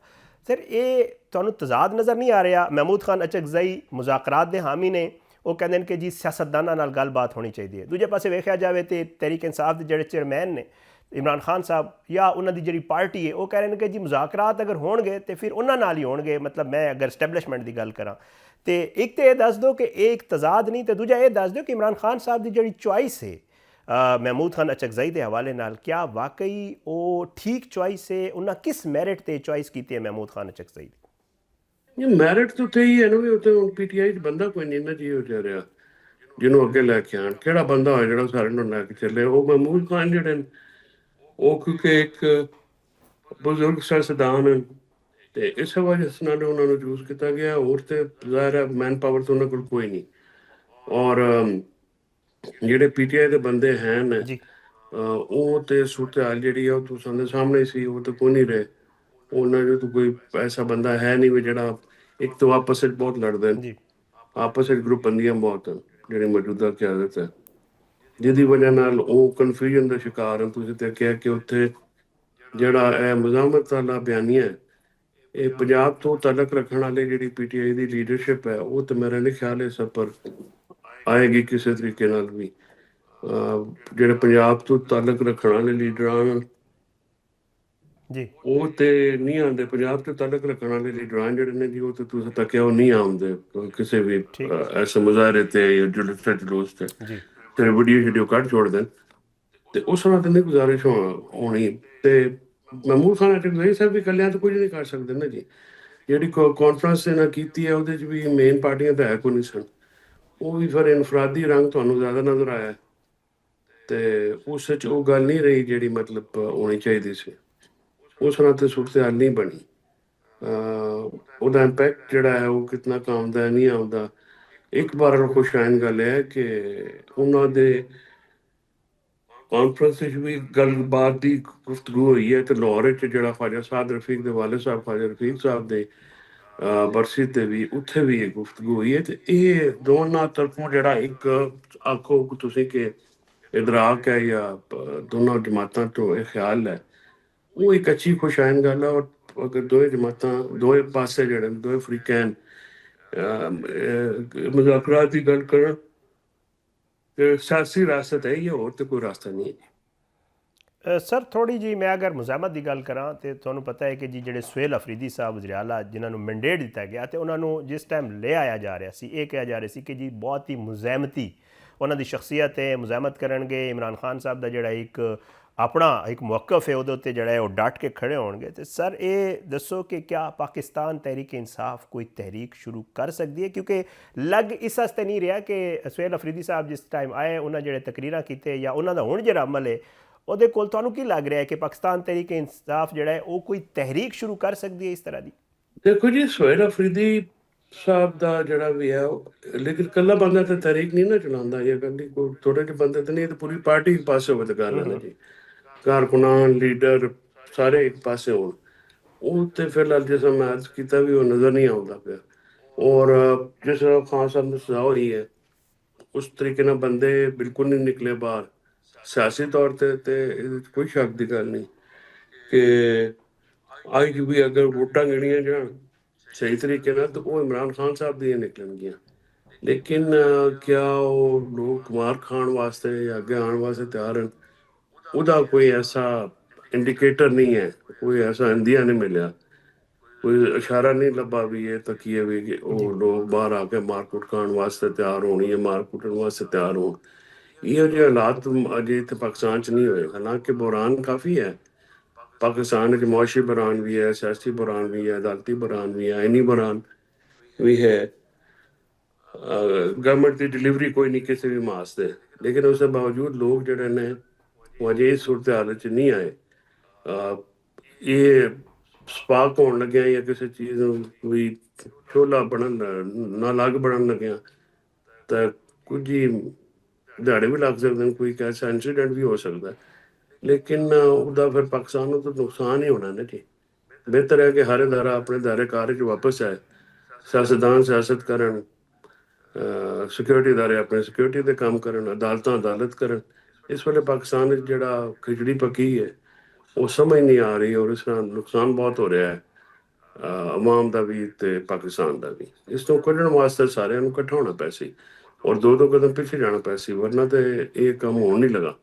ਸਰ, ਇਹ ਤੁਹਾਨੂੰ ਤਜ਼ਾਦ ਨਜ਼ਰ ਨਹੀਂ ਆ ਰਿਹਾ? ਮਹਿਮੂਦ ਖਾਨ ਅਚਕਜ਼ਈ ਮੁਜ਼ਾਕਰਾਤ ਦੇ ਹਾਮੀ ਨੇ, ਉਹ ਕਹਿੰਦੇ ਨੇ ਕਿ ਜੀ ਸਿਆਸਤਦਾਨਾਂ ਨਾਲ ਗੱਲਬਾਤ ਹੋਣੀ ਚਾਹੀਦੀ ਹੈ। ਦੂਜੇ ਪਾਸੇ ਵੇਖਿਆ ਜਾਵੇ ਤੇ ਤਹਿਰੀਕ ਇਨਸਾਫ ਦੇ ਜਿਹੜੇ ਚੇਅਰਮੈਨ ਨੇ ਇਮਰਾਨ ਖਾਨ ਸਾਹਿਬ ਜਾਂ ਉਹਨਾਂ ਦੀ ਜਿਹੜੀ ਪਾਰਟੀ ਹੈ, ਉਹ ਕਹਿ ਰਹੇ ਨੇ ਕਿ ਜੀ ਮੁਜ਼ਾਕਰਾਤ ਅਗਰ ਹੋਣਗੇ ਤੇ ਫਿਰ ਉਹਨਾਂ ਨਾਲ ਹੀ ਹੋਣਗੇ। ਮਤਲਬ ਮੈਂ ਅਗਰ ਸਟੈਬਲਿਸ਼ਮੈਂਟ ਦੀ ਗੱਲ ਕਰਾਂ ਤੇ ਇੱਕ ਤਾਂ ਇਹ ਦੱਸ ਦਿਓ ਕਿ ਇਹ ਇੱਕ ਤਜ਼ਾਦ ਨਹੀਂ, ਤੇ ਦੂਜਾ ਇਹ ਦੱਸ ਦਿਓ ਕਿ ਇਮਰਾਨ ਖਾਨ ਸਾਹਿਬ ਦੀ ਜਿਹੜੀ ਚੁਆਇਸ ਹੈ ਮਹਿਮੂਦ ਖਾਨ ਅਚਕਜ਼ਈ ਦੇ ਹਵਾਲੇ ਨਾਲ, ਕਿਆ ਵਾਕਈ ਉਹ ਠੀਕ ਚੁਆਇਸ ਹੈ? ਉਹਨਾਂ ਕਿਸ ਮੈਰਿਟ ਤੇ ਚੁਆਇਸ ਕੀਤੀ ਹੈ ਮਹਿਮੂਦ ਖਾਨ ਅਚਕਜ਼ਈ ਦੀ? ਇਹ ਮੈਰਿਟ ਤਾਂ ਉੱਥੇ ਹੀ ਹੈ ਨਾ ਵੀ ਉੱਥੇ PTI 'ਚ ਬੰਦਾ ਕੋਈ ਨਹੀਂ ਨਾ ਜੀ ਹੋ ਜਾ ਰਿਹਾ ਜਿਹਨੂੰ ਅੱਗੇ ਲੈ ਕੇ ਆਉਣ। ਕਿਹੜਾ ਬੰਦਾ ਹੋਇਆ ਜਿਹੜਾ ਸਾਰਿਆਂ ਨੂੰ ਲੈ ਕੇ ਚੱਲੇ? ਉਹ ਮਹਿਮੂਦ ਖਾਨ ਜਿਹੜੇ ਨੇ ਉਹ ਕਿਉਂਕਿ ਇੱਕ ਬਜ਼ੁਰਗ ਸਿਆਸਤਦਾਨ ਤੇ ਇਸ ਵਜ੍ਹਾ ਨਾਲ ਉਹਨਾਂ ਨੂੰ ਚੂਜ਼ ਕੀਤਾ ਗਿਆ। ਹੋਰ ਤੇ ਜ਼ਾਹਿਰ ਹੈ ਮੈਨ ਪਾਵਰ ਤਾਂ ਉਹਨਾਂ ਕੋਲ ਕੋਈ ਨਹੀਂ। ਔਰ ਜਿਹੜੇ PTI ਦੇ ਬੰਦੇ ਹਨ ਉਹ ਤੇ ਸੂਰਤ ਹਾਲ ਜਿਹੜੀ ਆ ਉਹ ਤੁਸਾਂ ਦੇ ਸਾਹਮਣੇ ਸੀ, ਉਹ ਤਾਂ ਕੋਈ ਨਹੀਂ ਰਹੇ। ਉਹਨਾਂ ਜੋ ਕੋਈ ਐਸਾ ਬੰਦਾ ਹੈ ਨਹੀਂ ਵੀ ਜਿਹੜਾ, ਇੱਕ ਤਾਂ ਆਪਸ ਵਿੱਚ ਬਹੁਤ ਲੜਦੇ ਨੇ, ਆਪਸ ਵਿੱਚ ਗਰੁੱਪਬੰਦੀਆਂ ਬਹੁਤ ਹਨ ਜਿਹੜੀ ਮੌਜੂਦਾ ਕਿਆਦਤ ਹੈ, ਜਿਹਦੀ ਵਜ੍ਹਾ ਨਾਲ ਉਹ ਕਨਫਿਊਜ਼ਨ ਦਾ ਸ਼ਿਕਾਰ ਹਨ। ਤੁਸੀਂ ਤੇ ਕਿਹਾ ਕਿ ਉੱਥੇ ਜਿਹੜਾ ਇਹ ਮੁਜ਼ਾਹਮਤ ਵਾਲਾ ਬਿਆਨੀਆ ਹੈ, ਇਹ ਪੰਜਾਬ ਤੋਂ ਤਾਲੁਕ ਰੱਖਣ ਵਾਲੇ ਜਿਹੜੀ PTI ਦੀ ਲੀਡਰਸ਼ਿਪ ਹੈ, ਉਹ ਤਾਂ ਮੇਰਾ ਨਹੀਂ ਖਿਆਲ ਹੈ ਸਭ ਪਰ ਆਏਗੀ ਕਿਸੇ ਤਰੀਕੇ ਨਾਲ ਵੀ। ਜਿਹੜੇ ਪੰਜਾਬ ਤੋਂ ਤਾਲੁਕ ਰੱਖਣ ਵਾਲੇ ਲੀਡਰਾਂ ਜੀ, ਉਹ ਤੇ ਨਹੀਂ ਆਉਂਦੇ। ਪੰਜਾਬ ਤੋਂ ਤਾਲੁਕ ਰੱਖਣ ਵਾਲੇ ਲੀਡਰਾਂ ਜਿਹੜੇ ਨੇ ਜੀ, ਉਹ ਤੇ ਤੁਸੀਂ ਤੱਕਿਆ ਉਹ ਨਹੀਂ ਆਉਂਦੇ ਕਿਸੇ ਵੀ ਐਸੇ ਮੁਜ਼ਾਹਰੇ ਤੇ ਜਲੂਸ ਤੇ, ਤੇ ਵੀਡੀਓ ਕੱਢ ਛੋੜਦੇ ਤੇ ਉਸ ਨਾਲ ਤੇ ਨਹੀਂ ਗੁਜ਼ਾਰਿਸ਼ ਹੋਣੀ। ਤੇ ਮਹਿਮੂਦ ਖਾਨ ਅਚਕਜ਼ਈ ਸਾਹਿਬ ਵੀ ਇਕੱਲਿਆਂ ਤਾਂ ਕੁਝ ਨਹੀਂ ਕਰ ਸਕਦੇ ਨਾ ਜੀ। ਜਿਹੜੀ ਕਾਨਫਰੰਸ ਇਹਨਾਂ ਕੀਤੀ ਹੈ ਉਹਦੇ 'ਚ ਵੀ ਮੇਨ ਪਾਰਟੀਆਂ ਤਾਂ ਹੈ ਕੋਈ ਨਹੀਂ ਸਨ, ਉਹ ਵੀ ਫਿਰ ਇਨਫਰਾਦੀ ਰੰਗ ਤੁਹਾਨੂੰ ਜ਼ਿਆਦਾ ਨਜ਼ਰ ਆਇਆ, ਤੇ ਉਸ 'ਚ ਉਹ ਗੱਲ ਨਹੀਂ ਰਹੀ ਜਿਹੜੀ ਮਤਲਬ ਹੋਣੀ ਚਾਹੀਦੀ ਸੀ। ਉਸ ਨਾਲ ਤੇ ਸੂਰਤ ਹਾਲ ਨਹੀਂ ਬਣੀ। ਉਹਦਾ ਇੰਪੈਕਟ ਜਿਹੜਾ ਹੈ ਉਹ ਕਿਤਨਾ ਕੁ ਆਉਂਦਾ ਨਹੀਂ ਆਉਂਦਾ। ਇੱਕ ਵਾਰ ਖੁਸ਼ਾਇਨ ਗੱਲ ਹੈ ਕਿ ਉਹਨਾਂ ਦੇ ਕਾਨਫਰੰਸ ਵਿੱਚ ਵੀ ਗੱਲਬਾਤ ਦੀ ਗੁਫ਼ਤਗੂ ਹੋਈ ਹੈ, ਤੇ ਲਾਹੌਰ ਵਿੱਚ ਜਿਹੜਾ ਖਵਾਜਾ ਸਾਦ ਰਫੀਕ ਦੇ ਵਾਲਿਦ ਸਾਹਿਬ ਖਵਾਜਾ ਰਫੀਕ ਸਾਹਿਬ ਦੇ ਬਰਸੀ ਤੇ ਵੀ ਉੱਥੇ ਵੀ ਇਹ ਗੁਫ਼ਤਗੂ ਹੋਈ ਹੈ। ਤੇ ਇਹ ਦੋਨਾਂ ਤਰਫੋਂ ਜਿਹੜਾ ਇੱਕ ਆਖੋ ਤੁਸੀਂ ਕਿ ਇਦਰਾਕ ਹੈ ਜਾਂ ਦੋਨੋਂ ਜਮਾਤਾਂ ਤੋਂ ਇਹ ਖਿਆਲ ਹੈ, ਉਹ ਇੱਕ ਅੱਛੀ ਖੁਸ਼ਾਇਨ ਗੱਲ ਹੈ। ਔਰ ਅਗਰ ਦੋਵੇਂ ਜਮਾਤਾਂ, ਦੋਵੇਂ ਪਾਸੇ ਜਿਹੜੇ ਦੋਵੇਂ ਫਰੀਕੈਨ ਮੁਜ਼ਾਕਰਾਤ ਦੀ ਗੱਲ ਕਰਨ ਤੇ ਸਿਆਸੀ ਰਾਸਤਾ ਹੈ, ਇਹ ਹੋਰ ਤੇ ਕੋਈ ਰਾਸਤਾ ਨਹੀਂ ਹੈ। ਸਰ ਥੋੜ੍ਹੀ ਜੀ ਮੈਂ ਅਗਰ ਮੁਜ਼ਾਮਤ ਦੀ ਗੱਲ ਕਰਾਂ ਤੇ ਤੁਹਾਨੂੰ ਪਤਾ ਹੈ ਕਿ ਜੀ ਜਿਹੜੇ ਸੁਹੇਲ ਅਫਰੀਦੀ ਸਾਹਿਬ ਵਜ਼ੀਰ ਆਲਾ ਜਿਨ੍ਹਾਂ ਨੂੰ ਮੈਂਡੇਟ ਦਿੱਤਾ ਗਿਆ ਤੇ ਉਹਨਾਂ ਨੂੰ ਜਿਸ ਟਾਈਮ ਲੈ ਆਇਆ ਜਾ ਰਿਹਾ ਸੀ ਇਹ ਕਿਹਾ ਜਾ ਰਿਹਾ ਸੀ ਕਿ ਜੀ ਬਹੁਤ ਹੀ ਮੁਜ਼ਾਮਤੀ ਉਹਨਾਂ ਦੀ ਸ਼ਖਸੀਅਤ ਹੈ, ਮੁਜ਼ਾਮਤ ਕਰਨਗੇ। ਇਮਰਾਨ ਖਾਨ ਸਾਹਿਬ ਦਾ ਜਿਹੜਾ ਇੱਕ ਆਪਣਾ ਇੱਕ ਮੌਕਫ ਹੈ ਉਹਦੇ ਉੱਤੇ ਜਿਹੜਾ ਹੈ ਉਹ ਡਟ ਕੇ ਖੜੇ ਹੋਣਗੇ। ਤੇ ਸਰ ਇਹ ਦੱਸੋ ਕਿ ਕਿਆ ਪਾਕਿਸਤਾਨ ਤਹਿਰੀਕ ਇਨਸਾਫ ਕੋਈ ਤਹਿਰੀਕ ਸ਼ੁਰੂ ਕਰ ਸਕਦੀ ਹੈ? ਕਿਉਂਕਿ ਲੱਗ ਇਸ ਵਾਸਤੇ ਨਹੀਂ ਰਿਹਾ ਕਿ ਸੁਹੇਲ ਅਫਰੀਦੀ ਸਾਹਿਬ ਜਿਸ ਟਾਈਮ ਆਏ ਉਹਨਾਂ ਜਿਹੜੇ ਤਕਰੀਰਾਂ ਕੀਤੇ ਜਾਂ ਉਹਨਾਂ ਦਾ ਹੁਣ ਜਿਹੜਾ ਅਮਲ ਹੈ ਉਹਦੇ ਕੋਲ ਤੁਹਾਨੂੰ ਕੀ ਲੱਗ ਰਿਹਾ ਹੈ ਕਿ ਪਾਕਿਸਤਾਨ ਤਹਿਰੀਕ ਇਨਸਾਫ ਜਿਹੜਾ ਹੈ ਉਹ ਕੋਈ ਤਹਿਰੀਕ ਸ਼ੁਰੂ ਕਰ ਸਕਦੀ ਹੈ ਇਸ ਤਰ੍ਹਾਂ ਦੀ? ਦੇਖੋ ਜੀ, ਸੁਹੇਲ ਅਫਰੀਦੀ ਸਾਹਿਬ ਦਾ ਜਿਹੜਾ ਵੀ ਹੈ ਲੇਕਿਨ ਇਕੱਲਾ ਬੰਦਾ ਤਾਂ ਤਹਿਰੀਕ ਨਹੀਂ ਨਾ ਚਲਾਉਂਦਾ, ਇਹ ਇਕੱਲੀ ਕੋਈ ਥੋੜੇ ਜਿਹੇ ਬੰਦੇ ਤਾਂ ਨਹੀਂ, ਤਾਂ ਪੂਰੀ ਪਾਰਟੀ ਇੱਕ ਪਾਸੇ ਹੋਵੇ ਤਾਂ ਗੱਲ ਹੈ ਨਾ ਜੀ। ਕਾਰਕੁਨਾਨ ਲੀਡਰ ਸਾਰੇ ਇੱਕ ਪਾਸੇ ਹੋਣ, ਉਹ ਤੇ ਫਿਲਹਾਲ ਜਿਸ ਤਰ੍ਹਾਂ ਮੈਂ ਅਰਜ਼ ਕੀਤਾ ਵੀ ਉਹ ਨਜ਼ਰ ਨਹੀਂ ਆਉਂਦਾ ਪਿਆ। ਔਰ ਜਿਸ ਤਰ੍ਹਾਂ ਖਾਨ ਸਾਹਿਬ ਨੂੰ ਸਜ਼ਾ ਹੋਈ ਹੈ ਉਸ ਤਰੀਕੇ ਨਾਲ ਬੰਦੇ ਬਿਲਕੁਲ ਨਹੀਂ ਨਿਕਲੇ ਬਾਹਰ। ਸਿਆਸੀ ਤੌਰ ਤੇ ਇਹਦੇ 'ਚ ਕੋਈ ਸ਼ੱਕ ਦੀ ਗੱਲ ਨਹੀਂ ਕਿ ਅੱਜ ਵੀ ਅਗਰ ਵੋਟਾਂ ਗਿਣੀਆਂ ਜਾਣ ਸਹੀ ਤਰੀਕੇ ਨਾਲ ਤਾਂ ਉਹ ਇਮਰਾਨ ਖਾਨ ਸਾਹਿਬ ਦੀਆਂ ਨਿਕਲਣਗੀਆਂ। ਲੇਕਿਨ ਕਿਆ ਉਹ ਲੋਕ ਮਾਰ ਖਾਣ ਵਾਸਤੇ ਜਾਂ ਅੱਗੇ ਆਉਣ ਵਾਸਤੇ ਤਿਆਰ ਹਨ? ਉਹਦਾ ਕੋਈ ਐਸਾ ਇੰਡੀਕੇਟਰ ਨਹੀਂ ਹੈ, ਕੋਈ ਐਸਾ ਇੰਡੀਆ ਨਹੀਂ ਮਿਲਿਆ, ਕੋਈ ਇਸ਼ਾਰਾ ਨਹੀਂ ਲੱਭਾ ਵੀ ਇਹ ਤੱਕੀਏ ਵੀ ਕਿ ਉਹ ਲੋਕ ਬਾਹਰ ਆ ਕੇ ਮਾਰਕੁੱਟ ਖਾਣ ਵਾਸਤੇ ਤਿਆਰ ਹੋਣੀ ਹੈ, ਮਾਰ ਕੁੱਟਣ ਵਾਸਤੇ ਤਿਆਰ ਹੋਣ। ਇਹੋ ਜਿਹੇ ਹਾਲਾਤ ਅਜੇ ਇੱਥੇ ਪਾਕਿਸਤਾਨ 'ਚ ਨਹੀਂ ਹੋਏ। ਹਾਲਾਂਕਿ ਬੁਹਰਾਨ ਕਾਫੀ ਹੈ ਪਾਕਿਸਤਾਨ ਵਿੱਚ, ਮੁਆਸ਼ੀ ਬੁਹਰਾਨ ਵੀ ਹੈ, ਸਿਆਸੀ ਬੁਹਰਾਨ ਵੀ ਹੈ, ਅਦਾਲਤੀ ਬੁਹਰਾਨ ਵੀ ਹੈ, ਆਈਨੀ ਬੁਹਰਾਨ ਵੀ ਹੈ। ਗਵਰਨਮੈਂਟ ਦੀ ਡਿਲੀਵਰੀ ਕੋਈ ਨਹੀਂ ਕਿਸੇ ਵੀ ਮਾਸ ਦੇ, ਲੇਕਿਨ ਉਸ ਦੇ ਬਾਵਜੂਦ ਲੋਕ ਜਿਹੜੇ ਨੇ ਉਹ ਅਜੇ ਇਸ ਸੂਰਤ ਹਾਲਤ 'ਚ ਨਹੀਂ ਆਏ। ਇਹ ਸਪਾਰਕ ਹੋਣ ਲੱਗਿਆ ਜਾਂ ਕਿਸੇ ਚੀਜ਼ ਨੂੰ ਕੋਈ ਛੋਲਾ ਬਣਨ ਨਾ ਲੱਗ ਬਣਨ ਲੱਗਿਆ ਤਾਂ ਕੁਝ ਹੀ ਦਿਹਾੜੇ ਵੀ ਲੱਗ ਸਕਦੇ ਨੇ, ਕੋਈ ਐਸਾ ਇੰਸੀਡੈਂਟ ਵੀ ਹੋ ਸਕਦਾ। ਲੇਕਿਨ ਉਹਦਾ ਫਿਰ ਪਾਕਿਸਤਾਨ ਨੂੰ ਤਾਂ ਨੁਕਸਾਨ ਹੀ ਹੋਣਾ ਨਾ ਜੀ। ਬਿਹਤਰ ਹੈ ਕਿ ਹਰ ਅਦਾਰਾ ਆਪਣੇ ਦਾਇਰੇ ਕਾਰ 'ਚ ਵਾਪਸ ਆਏ, ਸਿਆਸਤਦਾਨ ਸਿਆਸਤ ਕਰਨ, ਸਿਕਿਉਰਿਟੀ ਅਦਾਰੇ ਆਪਣੇ ਸਿਕਿਉਰਿਟੀ ਦੇ ਕੰਮ ਕਰਨ, ਅਦਾਲਤਾਂ ਅਦਾਲਤ ਕਰਨ। ਇਸ ਵੇਲੇ ਪਾਕਿਸਤਾਨ ਵਿੱਚ ਜਿਹੜਾ ਖਿਚੜੀ ਪੱਕੀ ਹੈ ਉਹ ਸਮਝ ਨਹੀਂ ਆ ਰਹੀ, ਔਰ ਇਸ ਨਾਲ ਨੁਕਸਾਨ ਬਹੁਤ ਹੋ ਰਿਹਾ ਹੈ ਅਵਾਮ ਦਾ ਵੀ ਤੇ ਪਾਕਿਸਤਾਨ ਦਾ ਵੀ। ਇਸ ਤੋਂ ਕੱਢਣ ਵਾਸਤੇ ਸਾਰਿਆਂ ਨੂੰ ਇਕੱਠਾ ਹੋਣਾ ਪੈ ਸੀ ਔਰ ਦੋ ਕਦਮ ਪਿੱਛੇ ਜਾਣਾ ਪੈ ਸੀ, ਵਰਨਾ ਤੇ ਇਹ ਕੰਮ ਹੋਣ ਨਹੀਂ ਲੱਗਾ।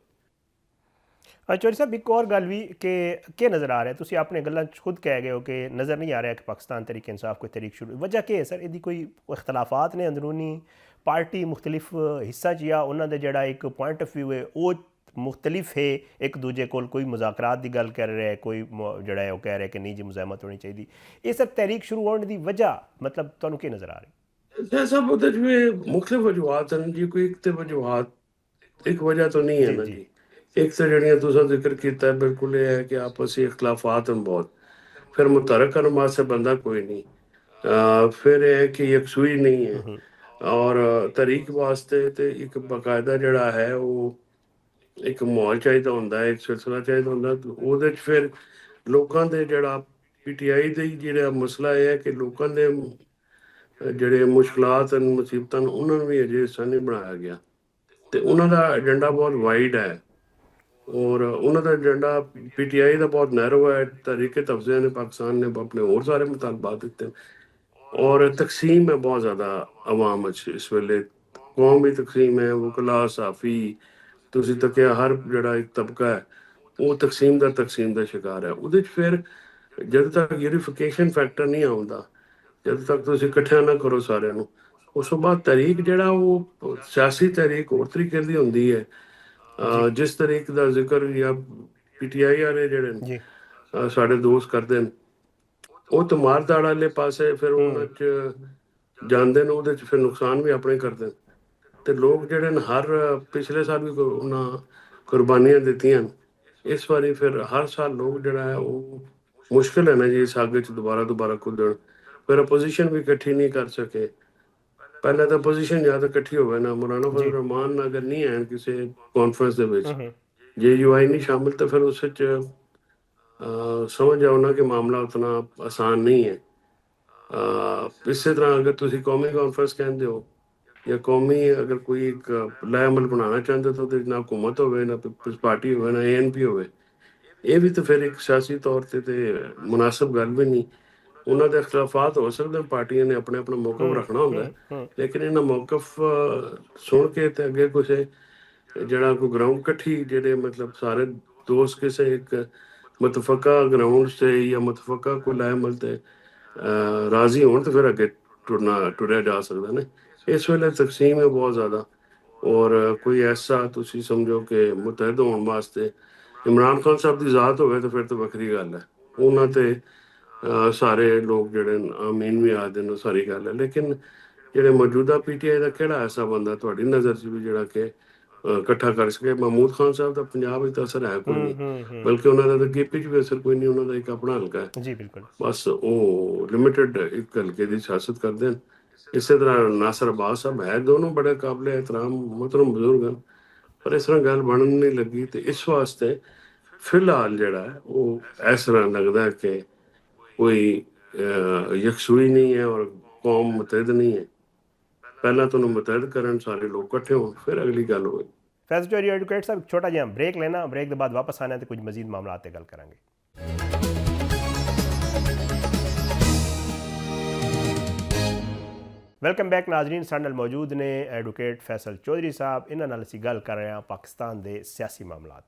ਚੌਧਰੀ ਸਾਹਿਬ ਇੱਕ ਹੋਰ ਗੱਲ ਵੀ ਕਿ ਕੀ ਨਜ਼ਰ ਆ ਰਿਹਾ, ਤੁਸੀਂ ਆਪਣੇ ਗੱਲਾਂ 'ਚ ਖੁਦ ਕਹਿ ਗਏ ਹੋ ਕਿ ਨਜ਼ਰ ਨਹੀਂ ਆ ਰਿਹਾ ਕਿ ਪਾਕਿਸਤਾਨ ਤਹਿਰੀਕ ਇਨਸਾਫ ਕੋਈ ਤਹਿਰੀਕ ਸ਼ੁਰੂ। ਵਜ੍ਹਾ ਕੀ ਹੈ ਸਰ ਇਹਦੀ? ਕੋਈ ਇਖਤਲਾਫਾਤ ਨੇ ਅੰਦਰੂਨੀ ਪਾਰਟੀ ਮੁਖਤਲਿਫ ਹਿੱਸਾ 'ਚ, ਜਾਂ ਉਹਨਾਂ ਦੇ ਜਿਹੜਾ ਇੱਕ ਪੁਆਇੰਟ ਆਫ ਵਿਊ ਹੈ ਉਹ ਮੁਖਤਲਿਫ ਹੈ ਇੱਕ ਦੂਜੇ ਕੋਲ? ਕੋਈ ਮੁਜ਼ਾਕਰਾਤ ਦੀ ਗੱਲ ਕਰ ਰਿਹਾ, ਕੋਈ ਜਿਹੜਾ ਹੈ ਉਹ ਕਹਿ ਰਿਹਾ ਕਿ ਨਹੀਂ ਜੀ ਮੁਜ਼ਾਮਤ ਹੋਣੀ ਚਾਹੀਦੀ। ਇਹ ਸਰ ਤਹਿਰੀਕ ਸ਼ੁਰੂ ਹੋਣ ਦੀ ਵਜ੍ਹਾ ਮਤਲਬ ਤੁਹਾਨੂੰ ਕੀ ਨਜ਼ਰ ਆ ਰਹੀ? ਸਭ ਉਹਦੇ 'ਚ ਵੀ ਮੁਖਤਲਿਫ ਵਜੂਹਾਤ ਹਨ ਜੀ, ਕੋਈ ਇੱਕ ਤੇ ਵਜੂਹਾਤ ਇੱਕ ਵਜ੍ਹਾ ਤੋਂ ਨਹੀਂ ਹੈ ਨਾ ਜੀ। ਇੱਕ ਤਾਂ ਜਿਹੜੀਆਂ ਤੁਸੀਂ ਜ਼ਿਕਰ ਕੀਤਾ ਬਿਲਕੁਲ ਇਹ ਹੈ ਕਿ ਆਪਸੀ ਇਖਤਲਾਫਾਤ ਹਨ ਬਹੁਤ, ਫਿਰ ਮੁਤਹਰਕ ਕਰਨ ਵਾਸਤੇ ਬੰਦਾ ਕੋਈ ਨਹੀਂ, ਫਿਰ ਇਹ ਹੈ ਕਿ ਯਕਸੂਈ ਨਹੀਂ ਹੈ, ਔਰ ਤਹਿਰੀਕ ਵਾਸਤੇ ਤੇ ਇੱਕ ਬਾਕਾਇਦਾ ਜਿਹੜਾ ਹੈ ਉਹ ਇੱਕ ਮਾਹੌਲ ਚਾਹੀਦਾ ਹੁੰਦਾ ਹੈ, ਇੱਕ ਸਿਲਸਿਲਾ ਚਾਹੀਦਾ ਹੁੰਦਾ। ਉਹਦੇ 'ਚ ਫਿਰ ਲੋਕਾਂ ਦੇ ਜਿਹੜਾ PTI ਦਾ ਜਿਹੜਾ ਮਸਲਾ ਇਹ ਹੈ ਕਿ ਲੋਕਾਂ ਦੇ ਜਿਹੜੇ ਮੁਸ਼ਕਲਾਤ ਹਨ, ਮੁਸੀਬਤਾਂ ਹਨ, ਉਹਨਾਂ ਨੂੰ ਵੀ ਅਜੇ ਹਿੱਸਾ ਨਹੀਂ ਬਣਾਇਆ ਗਿਆ ਤੇ ਉਹਨਾਂ ਦਾ ਏਜੰਡਾ ਬਹੁਤ ਵਾਈਡ ਹੈ ਔਰ ਉਹਨਾਂ ਦਾ ਏਜੰਡਾ PTI ਦਾ ਬਹੁਤ ਨੈਰੋ ਹੈ। ਤਹਿਰੀਕ ਤਫਜ਼ੀਹ ਨੇ ਪਾਕਿਸਤਾਨ ਨੇ ਆਪਣੇ ਹੋਰ ਸਾਰੇ ਮੁਤਾਲਬਾਤ ਦਿੱਤੇ ਔਰ ਤਕਸੀਮ ਹੈ ਬਹੁਤ ਜ਼ਿਆਦਾ ਅਵਾਮ ਵਿੱਚ ਇਸ ਵੇਲੇ, ਕੌਮੀ ਤਕਸੀਮ ਹੈ, ਵਕਲਾ ਸਾਫੀ, ਤੁਸੀਂ ਤੱਕਿਆ ਹਰ ਜਿਹੜਾ ਇੱਕ ਤਬਕਾ ਹੈ ਉਹ ਤਕਸੀਮ ਦਾ ਸ਼ਿਕਾਰ ਹੈ। ਉਹਦੇ 'ਚ ਫਿਰ ਜਦੋਂ ਤੱਕ ਯੂਨੀਫਿਕੇਸ਼ਨ ਫੈਕਟਰ ਨਹੀਂ ਆਉਂਦਾ, ਜਦੋਂ ਤੱਕ ਤੁਸੀਂ ਇਕੱਠਿਆਂ ਨਾ ਕਰੋ ਸਾਰਿਆਂ ਨੂੰ, ਉਸ ਤੋਂ ਬਾਅਦ ਤਹਿਰੀਕ ਜਿਹੜਾ ਉਹ ਸਿਆਸੀ ਤਹਿਰੀਕ ਹੋਰ ਤਰੀਕੇ ਦੀ ਹੁੰਦੀ ਹੈ। ਜਿਸ ਤਰੀਕ ਦਾ ਜ਼ਿਕਰ ਜਾਂ PTI ਵਾਲੇ ਜਿਹੜੇ ਨੇ ਸਾਡੇ ਦੋਸਤ ਕਰਦੇ ਨੇ, ਉਹ ਤਾਂ ਮਾਰਦਾੜ ਵਾਲੇ ਪਾਸੇ ਫਿਰ ਉਹਨਾਂ 'ਚ ਜਾਂਦੇ ਨੇ, ਉਹਦੇ 'ਚ ਫਿਰ ਨੁਕਸਾਨ ਵੀ ਆਪਣੇ ਕਰਦੇ ਨੇ ਤੇ ਲੋਕ ਜਿਹੜੇ ਨੇ ਹਰ ਪਿਛਲੇ ਸਾਲ ਵੀ ਉਹਨਾਂ ਕੁਰਬਾਨੀਆਂ ਦਿੱਤੀਆਂ। ਇਸ ਵਾਰੀ ਫਿਰ ਹਰ ਸਾਲ ਲੋਕ ਜਿਹੜਾ ਹੈ ਉਹ ਮੁਸ਼ਕਿਲ ਹੈ ਨਾ ਜੀ ਇਸ ਅੱਗ 'ਚ ਦੁਬਾਰਾ ਕੁੱਦਣ। ਫਿਰ ਅਪੋਜੀਸ਼ਨ ਵੀ ਇਕੱਠੀ ਨਹੀਂ ਕਰ ਸਕੇ। ਪਹਿਲਾਂ ਤਾਂ ਅਪੋਜੀਸ਼ਨ ਜਾਂ ਤਾਂ ਇਕੱਠੀ ਹੋਵੇ ਨਾ, ਮੌਲਾਨਾ ਫਜ਼ਲ ਰਹਿਮਾਨ ਅਗਰ ਨਹੀਂ ਆਣ ਕਿਸੇ ਕਾਨਫਰੰਸ ਦੇ ਵਿੱਚ, JUI ਨਹੀਂ ਸ਼ਾਮਿਲ, ਤਾਂ ਫਿਰ ਉਸ ਵਿੱਚ ਸਮਝ ਆਓ ਨਾ ਕਿ ਮਾਮਲਾ ਉਤਨਾ ਆਸਾਨ ਨਹੀਂ ਹੈ। ਇਸੇ ਤਰ੍ਹਾਂ ਅਗਰ ਤੁਸੀਂ ਕੌਮੀ ਕਾਨਫਰੰਸ ਕਹਿੰਦੇ ਹੋ ਜਾਂ ਕੌਮੀ ਅਗਰ ਕੋਈ ਇੱਕ ਲਾਇਅਮਲ ਬਣਾਉਣਾ ਚਾਹੁੰਦੇ ਤਾਂ ਉਹਦੇ ਨਾ ਹੁਕੂਮਤ ਹੋਵੇ, ਨਾ ਪੀਪਲਸ ਪਾਰਟੀ ਹੋਵੇ, ਨਾ ANP ਹੋਵੇ, ਇਹ ਵੀ ਤਾਂ ਫਿਰ ਇੱਕ ਸਿਆਸੀ ਤੌਰ ਤੇ ਮੁਨਾਸਿਬ ਗੱਲ ਵੀ ਨਹੀਂ। ਉਹਨਾਂ ਦੇ ਇਖਤਲਾਫਾਤ ਹੋ ਸਕਦੇ, ਪਾਰਟੀਆਂ ਨੇ ਆਪਣਾ ਮੌਕਫ ਰੱਖਣਾ ਹੁੰਦਾ, ਲੇਕਿਨ ਇਹਨਾਂ ਮੌਕਫ ਸੁਣ ਕੇ ਤੇ ਅੱਗੇ ਕੁਛ ਜਿਹੜਾ ਕੋਈ ਗਰਾਊਂਡ ਇਕੱਠੀ ਜਿਹੜੇ ਮਤਲਬ ਸਾਰੇ दोस्त किसी एक मुतफका ग्राउंड से या मुतफका को लाएमल ते राजी होण तो फिर अगे टुरिया जा सकता ने। इस वेले तकसीम है बहुत ज़्यादा, और कोई ऐसा तुसी समझो कि मुतहद होने वास्ते इमरान खान साहब की ज़ात होवे तो फिर तो वक्री गल है। उन्होंने ते सारे लोग जेडे आमीन भी आखदे ने, सारी गल है। लेकिन जेडे मौजूदा PTI का केड़ा ऐसा बंदा तुहाडी नज़र च भी जेड़ा कि इकट्ठा कर सके? महमूद खान साहब का पंजाब विच असर है कोई नहीं, बल्कि उन्होंने तो गिप भी असर कोई नहीं, उन्होंने एक अपना हल्का है जी बिल्कुल। बस, वो लिमिटेड एक हल्के की सियासत करते हैं। इस तरह नासर अब्बास साहब है, दोनों बड़े काबिल एहतराम मोहतरम बुजुर्ग हैं, पर इस तरह गल बनन नहीं लगी। तो इस वास्ते फिलहाल जड़ा है वो इस तरह लगता है कि कोई यकसुई नहीं है और कौम मुतहद नहीं है। पहला तो मुतहद करन, सारे लोग इकट्ठे हों, फिर अगली गल हो। फैज़ल चौधरी एडवोकेट साहब छोटा जिहा ब्रेक लेना, ब्रेक के बाद वापस आना तो कुछ मजीद मामला ते गल करांगे। वेलकम बैक नाजरीन, साडे नाल मौजूद ने एडवोकेट फैसल चौधरी साहब। इन्हां नाल असीं गल कर रहे हैं पाकिस्तान के सियासी मामलात।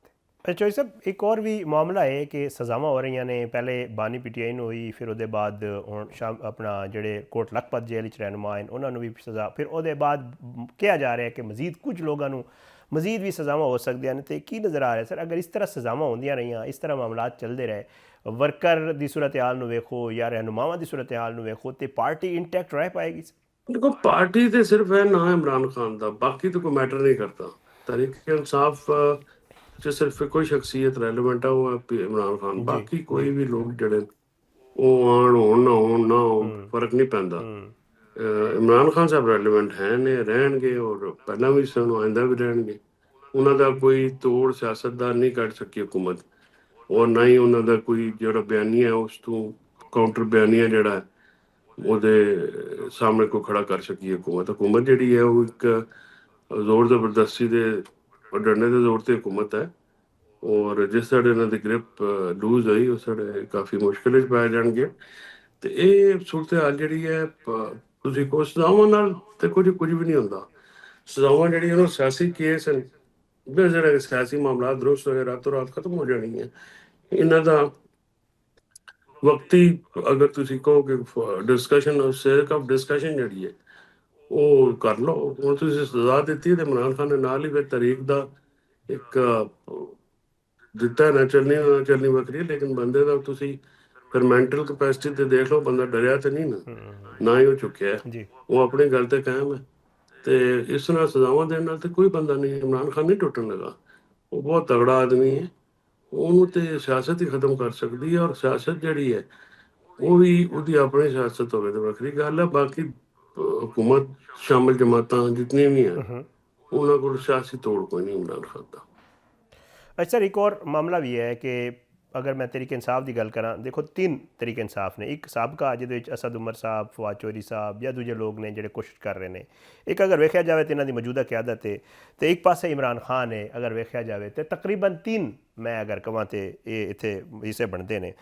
अच्छा चौधरी साहब, एक और भी मामला है कि सज़ावां हो रही ने, पहले बानी PTI नूं होई, फिर उसदे बाद हुण शाम अपना जेहड़े कोट लखपत जेल च रहनुमा हैं उन्होंने भी सज़ा, फिर उसदे बाद कहा जा रहा है कि मजीद कुछ लोगों नूं मजीद भी सज़ावां हो सकदियां ने। तो की नज़र आ रहा है सर, अगर इस तरह सज़ावां होंदियां रहियां, इस तरह मामलात चलते रहे, वर्कर की सूरत हाल नूं वेखो या रहनुमावां की सूरत हाल नूं वेखो, तो पार्टी इंटैक्ट रह पाएगी? देखो, पार्टी तो सिर्फ है ना इमरान खान का, बाकी तो कोई मैटर नहीं करता। तहरीक इंसाफ जो सिर्फ कोई शख्सियत रेलिवेंट है वो है इमरान खान, बाकी कोई भी लोग जड़े वो आन हो ना हो फर्क नहीं पैंदा। इमरान खान साहब रेलिवेंट हैं ने, रहनगे, और पहला भी सन, आइंदा भी रहनगे। उन्होंने कोई तोड़ सियासतदान नहीं कट सकी हुकूमत, और ना ही उन्होंने कोई जो बयानिया है उस तो काउंटर बयानिया जड़ा है ਉਹਦੇ ਸਾਹਮਣੇ को खड़ा कर सकी हुकूमत। हुकूमत जी है वो एक जोर जबरदस्ती के डंडे के जोर से हुकूमत है, और जिस साढ़े इन्हों की ग्रिप लूज हुई उस साढ़े काफ़ी मुश्किल पाए जाएंगे। तो ये सूरत हाल जी है, तुम को सजावां नाल ते कुछ भी नहीं होता। सजावां जी सियासी केस हैं, जो सियासी मामला दुरुस्त होए रातों रात खत्म हो जानी है। इन्हों का वक्ती अगर तुम कहो कि डिस्कशन सेक ऑफ डिस्कशन जी है वो कर लो। हूँ तुम सजा दी है तो इमरान खान ने नाल ही फिर तरीक का एक दिता है ना, चलनी वक्री, लेकिन बंदे का तुम फिर मैंटल कैपेसिटी तो देख लो, बंदा डरिया तो नहीं ना ही वो चुकया है, वो अपनी गल ते कायम है। तो इस तरह सजावां देने तो कोई बंदा नहीं, इमरान खान नहीं टुटन लगा, वो बहुत तगड़ा आदमी है, उन्होंने सियासत ही खत्म कर सकती है। और सियासत जी है वो भी उसकी अपनी सियासत हो तो वक्री गल है। बाकी हुकूमत शामिल जमात जितनी भी हैं उन्होंने को सियासी तोड़ कोई नहीं इमरान खान का। अच्छा सर, एक और मामला भी है कि अगर मैं तरीके इंसाफ की गल करा, देखो 3 तरीके इंसाफ ने, एक सबका जिद असद उमर साहब, फवाद चौधरी साहब या दूजे लोग ने जो कोशिश कर रहे हैं, एक अगर वेख्या जाए तो इन्हों की मौजूदा क्यादत है, तो एक पासे इमरान खान है अगर वेख्या जाए तो तकरीबन 3 मैं अगर कहां तो ये इतने हिस्से बनते हैं।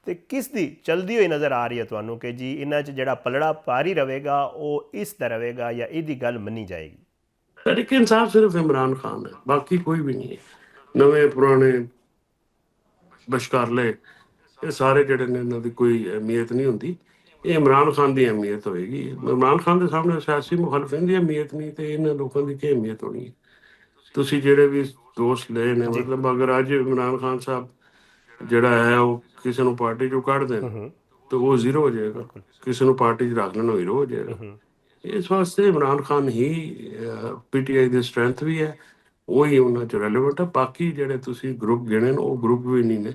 तो किस दी चलती हुई नज़र आ रही है तुहानू कि जी इन्हां च जिहड़ा पलड़ा पारी रहेगा वो इस तरह रहेगा या इहदी गल मनी जाएगी? तरीके इंसाफ सिर्फ इमरान खान है, बाकी कोई भी नहीं है। नवे पुराने बशकारले ये सारे जड़े ने, इन्हों की कोई अहमियत नहीं होती। ये इमरान खान की अहमियत होएगी। इमरान खान के सामने सियासी मुखालफिन की अहमियत नहीं, तो इन्होंने लोगों की क्या अहमियत होनी है? तुसी जेड़े भी दोस्त ले ने, मतलब अगर अज इमरान खान साहब जड़ा है वो किसी को पार्टी चो कढ़ दें तो वो जीरो हो जाएगा, किसी को पार्टी च रख लेना हीरो हो जाएगा। इस वास्ते इमरान खान ही PTI की स्ट्रेंथ भी है, वही उन्होंने रेलिवेंट है। बाकी जेडे तुसी ग्रुप गिने वो ग्रुप भी नहीं ने,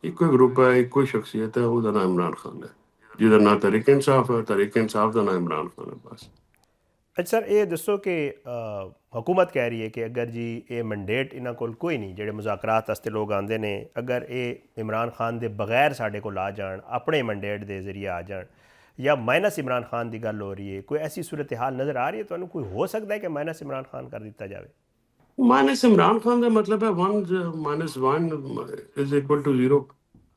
एको ग्रुप है, एको शख्सियत है, उसका नाम इमरान खान है, जिसका ना तहरीक इंसाफ है, तहरीक इंसाफ का नाम इमरान खान है बस। अच्छा सर, ये दसो कि हुकूमत कह रही है कि अगर जी ये मैंडेट इन्हों को कोई नहीं, जो मुज़ाकरात वास्ते लोग आते हैं, अगर ये इमरान खान के बगैर साढ़े को आ जान, अपने मैंडेट के जरिए आ जान, या माइनस इमरान खान की गल हो रही है, कोई ऐसी सूरत हाल नज़र आ रही है तो कोई हो सकता है कि माइनस इमरान खान कर दिया जाए? माइनस इमरान खान का मतलब है 1 - 1 = 0।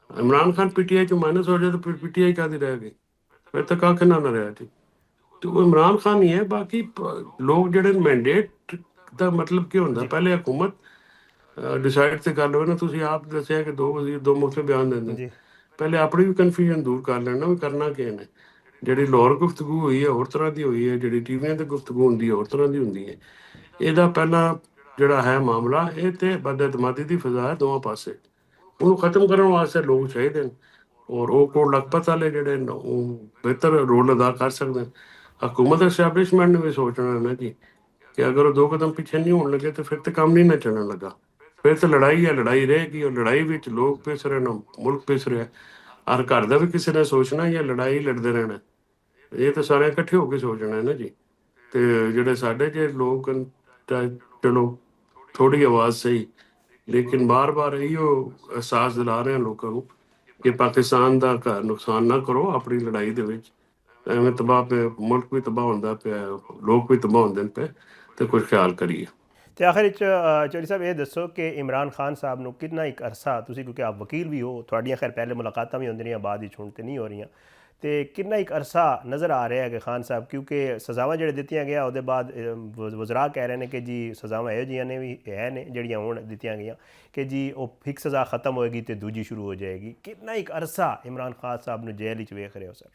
इमरान खान PTI चो माइनस हो जाए तो फिर PTI क्या रह गई, फिर तो कख ना रहा जी। तो वो इमरान खान ही है। बाकी लोग जड़े मैंडेट का मतलब क्या होता, पहले हुकूमत ਡਿਸਾਈਡ ਤੇ ਕਰ ਲਓ ਨਾ। ਤੁਸੀਂ ਆਪ ਦੱਸਿਆ ਕਿ 2 ਵਜ਼ੀਰ 2 ਮੁਖਤਲਿਫ ਬਿਆਨ ਦਿੰਦੇ, ਜੀ ਪਹਿਲੇ ਆਪਣੀ ਵੀ ਕਨਫਿਊਜ਼ਨ ਦੂਰ ਕਰ ਲੈਣਾ ਵੀ ਕਰਨਾ ਕੀ ਨੇ। ਜਿਹੜੀ ਲਾਹੌਰ ਗੁਫ਼ਤਗੂ ਹੋਈ ਹੈ ਹੋਰ ਤਰ੍ਹਾਂ ਦੀ ਹੋਈ ਹੈ, ਜਿਹੜੀ ਟੀਵੀਆਂ ਤੇ ਗੁਫ਼ਤਗੂ ਹੁੰਦੀ ਹੈ ਹੋਰ ਤਰ੍ਹਾਂ ਦੀ ਹੁੰਦੀ ਹੈ। ਇਹਦਾ ਪਹਿਲਾ ਜਿਹੜਾ ਹੈ ਮਾਮਲਾ, ਇਹ ਤੇ ਬਦਇਤਮਾਦੀ ਦੀ ਫਜ਼ਾ ਹੈ ਦੋਵਾਂ ਪਾਸੇ। ਉਹਨੂੰ ਖਤਮ ਕਰਨ ਵਾਸਤੇ ਲੋਕ ਚਾਹੀਦੇ ਨੇ, ਔਰ ਉਹ ਕੋਲ ਲਖਪਤ ਵਾਲੇ ਜਿਹੜੇ ਨੇ ਉਹ ਬਿਹਤਰ ਰੋਲ ਅਦਾ ਕਰ ਸਕਦੇ ਨੇ। ਹਕੂਮਤ ਐਸਟੈਬਲਿਸ਼ਮੈਂਟ ਨੇ ਵੀ ਸੋਚਣਾ ਹੈ ਨਾ ਜੀ ਕਿ ਅਗਰ ਉਹ 2 ਕਦਮ ਪਿੱਛੇ ਨਹੀਂ ਹੋਣ ਲੱਗੇ ਤਾਂ ਫਿਰ ਤਾਂ ਕੰਮ ਨਹੀਂ ਨਾ ਚੱਲਣ ਲੱਗਾ। ਫਿਰ ਤਾਂ ਲੜਾਈ ਹੈ, ਲੜਾਈ ਰਹੇਗੀ, ਔਰ ਲੜਾਈ ਵਿੱਚ ਲੋਕ ਪਿਸ ਰਹੇ ਨੇ, ਮੁਲਕ ਪਿਸ ਰਿਹਾ। ਹਰ ਘਰ ਦਾ ਵੀ ਕਿਸੇ ਨੇ ਸੋਚਣਾ ਜਾਂ ਲੜਾਈ ਲੜਦੇ ਰਹਿਣਾ, ਇਹ ਤਾਂ ਸਾਰੇ ਇਕੱਠੇ ਹੋ ਕੇ ਸੋਚਣਾ ਹੈ ਨਾ ਜੀ। ਤੇ ਜਿਹੜੇ ਸਾਡੇ ਜੇ ਲੋਕ ਹਨ, ਤਾਂ ਚਲੋ ਥੋੜ੍ਹੀ ਆਵਾਜ਼ ਸਹੀ, ਲੇਕਿਨ ਬਾਰ-ਬਾਰ ਇਹੋ ਅਹਿਸਾਸ ਦਿਲਾ ਰਹੇ ਹਨ ਲੋਕਾਂ ਨੂੰ ਕਿ ਪਾਕਿਸਤਾਨ ਦਾ ਘਰ ਨੁਕਸਾਨ ਨਾ ਕਰੋ ਆਪਣੀ ਲੜਾਈ ਦੇ ਵਿੱਚ। ਐਵੇਂ ਤਬਾਹ ਪਿਆ ਮੁਲਕ ਵੀ, ਤਬਾਹ ਹੁੰਦਾ ਪਿਆ, ਲੋਕ ਵੀ ਤਬਾਹ ਹੁੰਦੇ ਪਏ, ਤੇ ਕੁਝ ਖਿਆਲ ਕਰੀਏ। ਤੇ ਆਖਿਰ ਵਿੱਚ ਚੌਧਰੀ ਸਾਹਿਬ ਇਹ ਦੱਸੋ ਕਿ ਇਮਰਾਨ ਖਾਨ ਸਾਹਿਬ ਨੂੰ ਕਿੰਨਾ ਇੱਕ ਅਰਸਾ, ਤੁਸੀਂ ਕਿਉਂਕਿ ਆਪ ਵਕੀਲ ਵੀ ਹੋ, ਤੁਹਾਡੀਆਂ ਖੈਰ ਪਹਿਲੇ ਮੁਲਾਕਾਤਾਂ ਵੀ ਹੁੰਦੀਆਂ ਰਹੀਆਂ, ਬਾਅਦ ਵਿੱਚ ਹੁਣ ਤੇ ਨਹੀਂ ਹੋ ਰਹੀਆਂ, ਤੇ ਕਿੰਨਾ ਇੱਕ ਅਰਸਾ ਨਜ਼ਰ ਆ ਰਿਹਾ ਹੈ ਕਿ ਖਾਨ ਸਾਹਿਬ, ਕਿਉਂਕਿ ਸਜ਼ਾਵਾਂ ਜਿਹੜੇ ਦਿੱਤੀਆਂ ਗਿਆ ਉਹਦੇ ਬਾਅਦ ਵਜ਼ਰਾ ਕਹਿ ਰਹੇ ਨੇ ਕਿ ਜੀ ਸਜ਼ਾਵਾਂ ਇਹੋ ਜਿਹੀਆਂ ਨੇ ਵੀ ਹੈ ਨੇ ਜਿਹੜੀਆਂ ਹੁਣ ਦਿੱਤੀਆਂ ਗਈਆਂ ਕਿ ਜੀ ਉਹ ਇੱਕ ਸਜ਼ਾ ਖਤਮ ਹੋਏਗੀ ਤੇ ਦੂਜੀ ਸ਼ੁਰੂ ਹੋ ਜਾਏਗੀ। ਕਿੰਨਾ ਇੱਕ ਅਰਸਾ ਇਮਰਾਨ ਖਾਨ ਸਾਹਿਬ ਨੂੰ ਜੇਲ੍ਹ ਵਿੱਚ ਵੇਖ ਰਹੇ ਹੋ ਸਰ?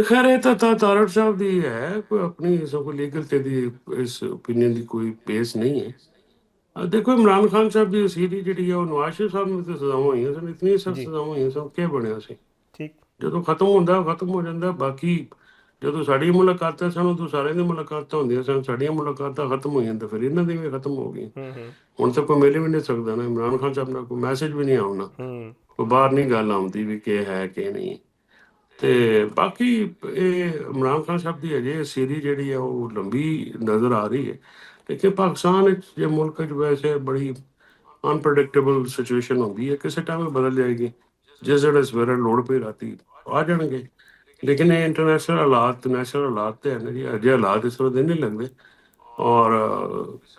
ਖੈਰ ਇਹ ਤਾਂ ਤਾਰੜ ਸਾਹਿਬ ਦੀ ਹੈ, ਕੋਈ ਆਪਣੀ ਸਭ ਕੋਈ ਲੀਗਲ ਤੇ ਦੀ ਇਸ ਓਪੀਨੀਅਨ ਦੀ ਕੋਈ ਬੇਸ ਨਹੀਂ ਹੈ। ਦੇਖੋ ਇਮਰਾਨ ਖਾਨ ਸਾਹਿਬ ਦੀ ਸੀਰੀ ਜਿਹੜੀ ਹੈ ਉਹ ਨਵਾਜ਼ ਸ਼ਰੀਫ ਸਾਹਿਬ ਨੂੰ ਤਾਂ ਸਜ਼ਾਵਾਂ ਹੋਈਆਂ ਸਨ, ਇਤਨੀਆਂ ਸਖਤ ਜੀ ਸਜ਼ਾਵਾਂ ਹੋਈਆਂ ਸਨ, ਕੀ ਬਣਿਆ ਸੀ? ਠੀਕ ਜਦੋਂ ਖਤਮ ਹੁੰਦਾ ਉਹ ਖਤਮ ਹੋ ਜਾਂਦਾ। ਬਾਕੀ ਜਦੋਂ ਸਾਡੀ ਮੁਲਾਕਾਤਾਂ ਸਨ ਉਦੋਂ ਸਾਰਿਆਂ ਦੀ ਮੁਲਾਕਾਤਾਂ ਹੁੰਦੀਆਂ ਸਨ, ਸਾਡੀਆਂ ਮੁਲਾਕਾਤਾਂ ਖਤਮ ਹੋਈਆਂ ਤਾਂ ਫਿਰ ਇਹਨਾਂ ਦੀ ਵੀ ਖਤਮ ਹੋ ਗਈਆਂ। ਹੁਣ ਤਾਂ ਕੋਈ ਮਿਲ ਵੀ ਨਹੀਂ ਸਕਦਾ ਨਾ, ਇਮਰਾਨ ਖਾਨ ਸਾਹਿਬ ਨਾਲ ਕੋਈ ਮੈਸੇਜ ਵੀ ਨਹੀਂ ਆਉਣਾ, ਕੋਈ ਬਾਹਰ ਨਹੀਂ ਗੱਲ ਆਉਂਦੀ ਵੀ ਕੀ ਹੈ ਕੀ ਨਹੀਂ। ਤੇ ਬਾਕੀ ਇਹ ਇਮਰਾਨ ਖਾਨ ਸਾਹਿਬ ਦੀ ਅਜੇ ਸੀਰੀ ਜਿਹੜੀ ਹੈ ਉਹ ਲੰਬੀ ਨਜ਼ਰ ਆ ਰਹੀ ਹੈ। ਲੇਕਿਨ ਪਾਕਿਸਤਾਨ ਵਿੱਚ ਜੇ ਮੁਲਕ ਵਿੱਚ ਵੈਸੇ ਬੜੀ ਅਨਪ੍ਰੈਡਿਕਟੇਬਲ ਸਿਚੁਏਸ਼ਨ ਹੁੰਦੀ ਹੈ, ਕਿਸੇ ਟਾਈਮ ਬਦਲ ਜਾਏਗੀ। ਜਿਸ ਵੇਲੇ ਸਵੇਰੇ ਲੋੜ ਪਈ ਰਾਤੀ ਆ ਜਾਣਗੇ। ਲੇਕਿਨ ਇਹ ਇੰਟਰਨੈਸ਼ਨਲ ਹਾਲਾਤ, ਨੈਸ਼ਨਲ ਹਾਲਾਤ ਤੇ ਹਨ ਜੀ, ਅਜੇ ਹਾਲਾਤ ਇਸ ਵੇਲੇ ਨਹੀਂ ਲੱਗਦੇ। ਔਰ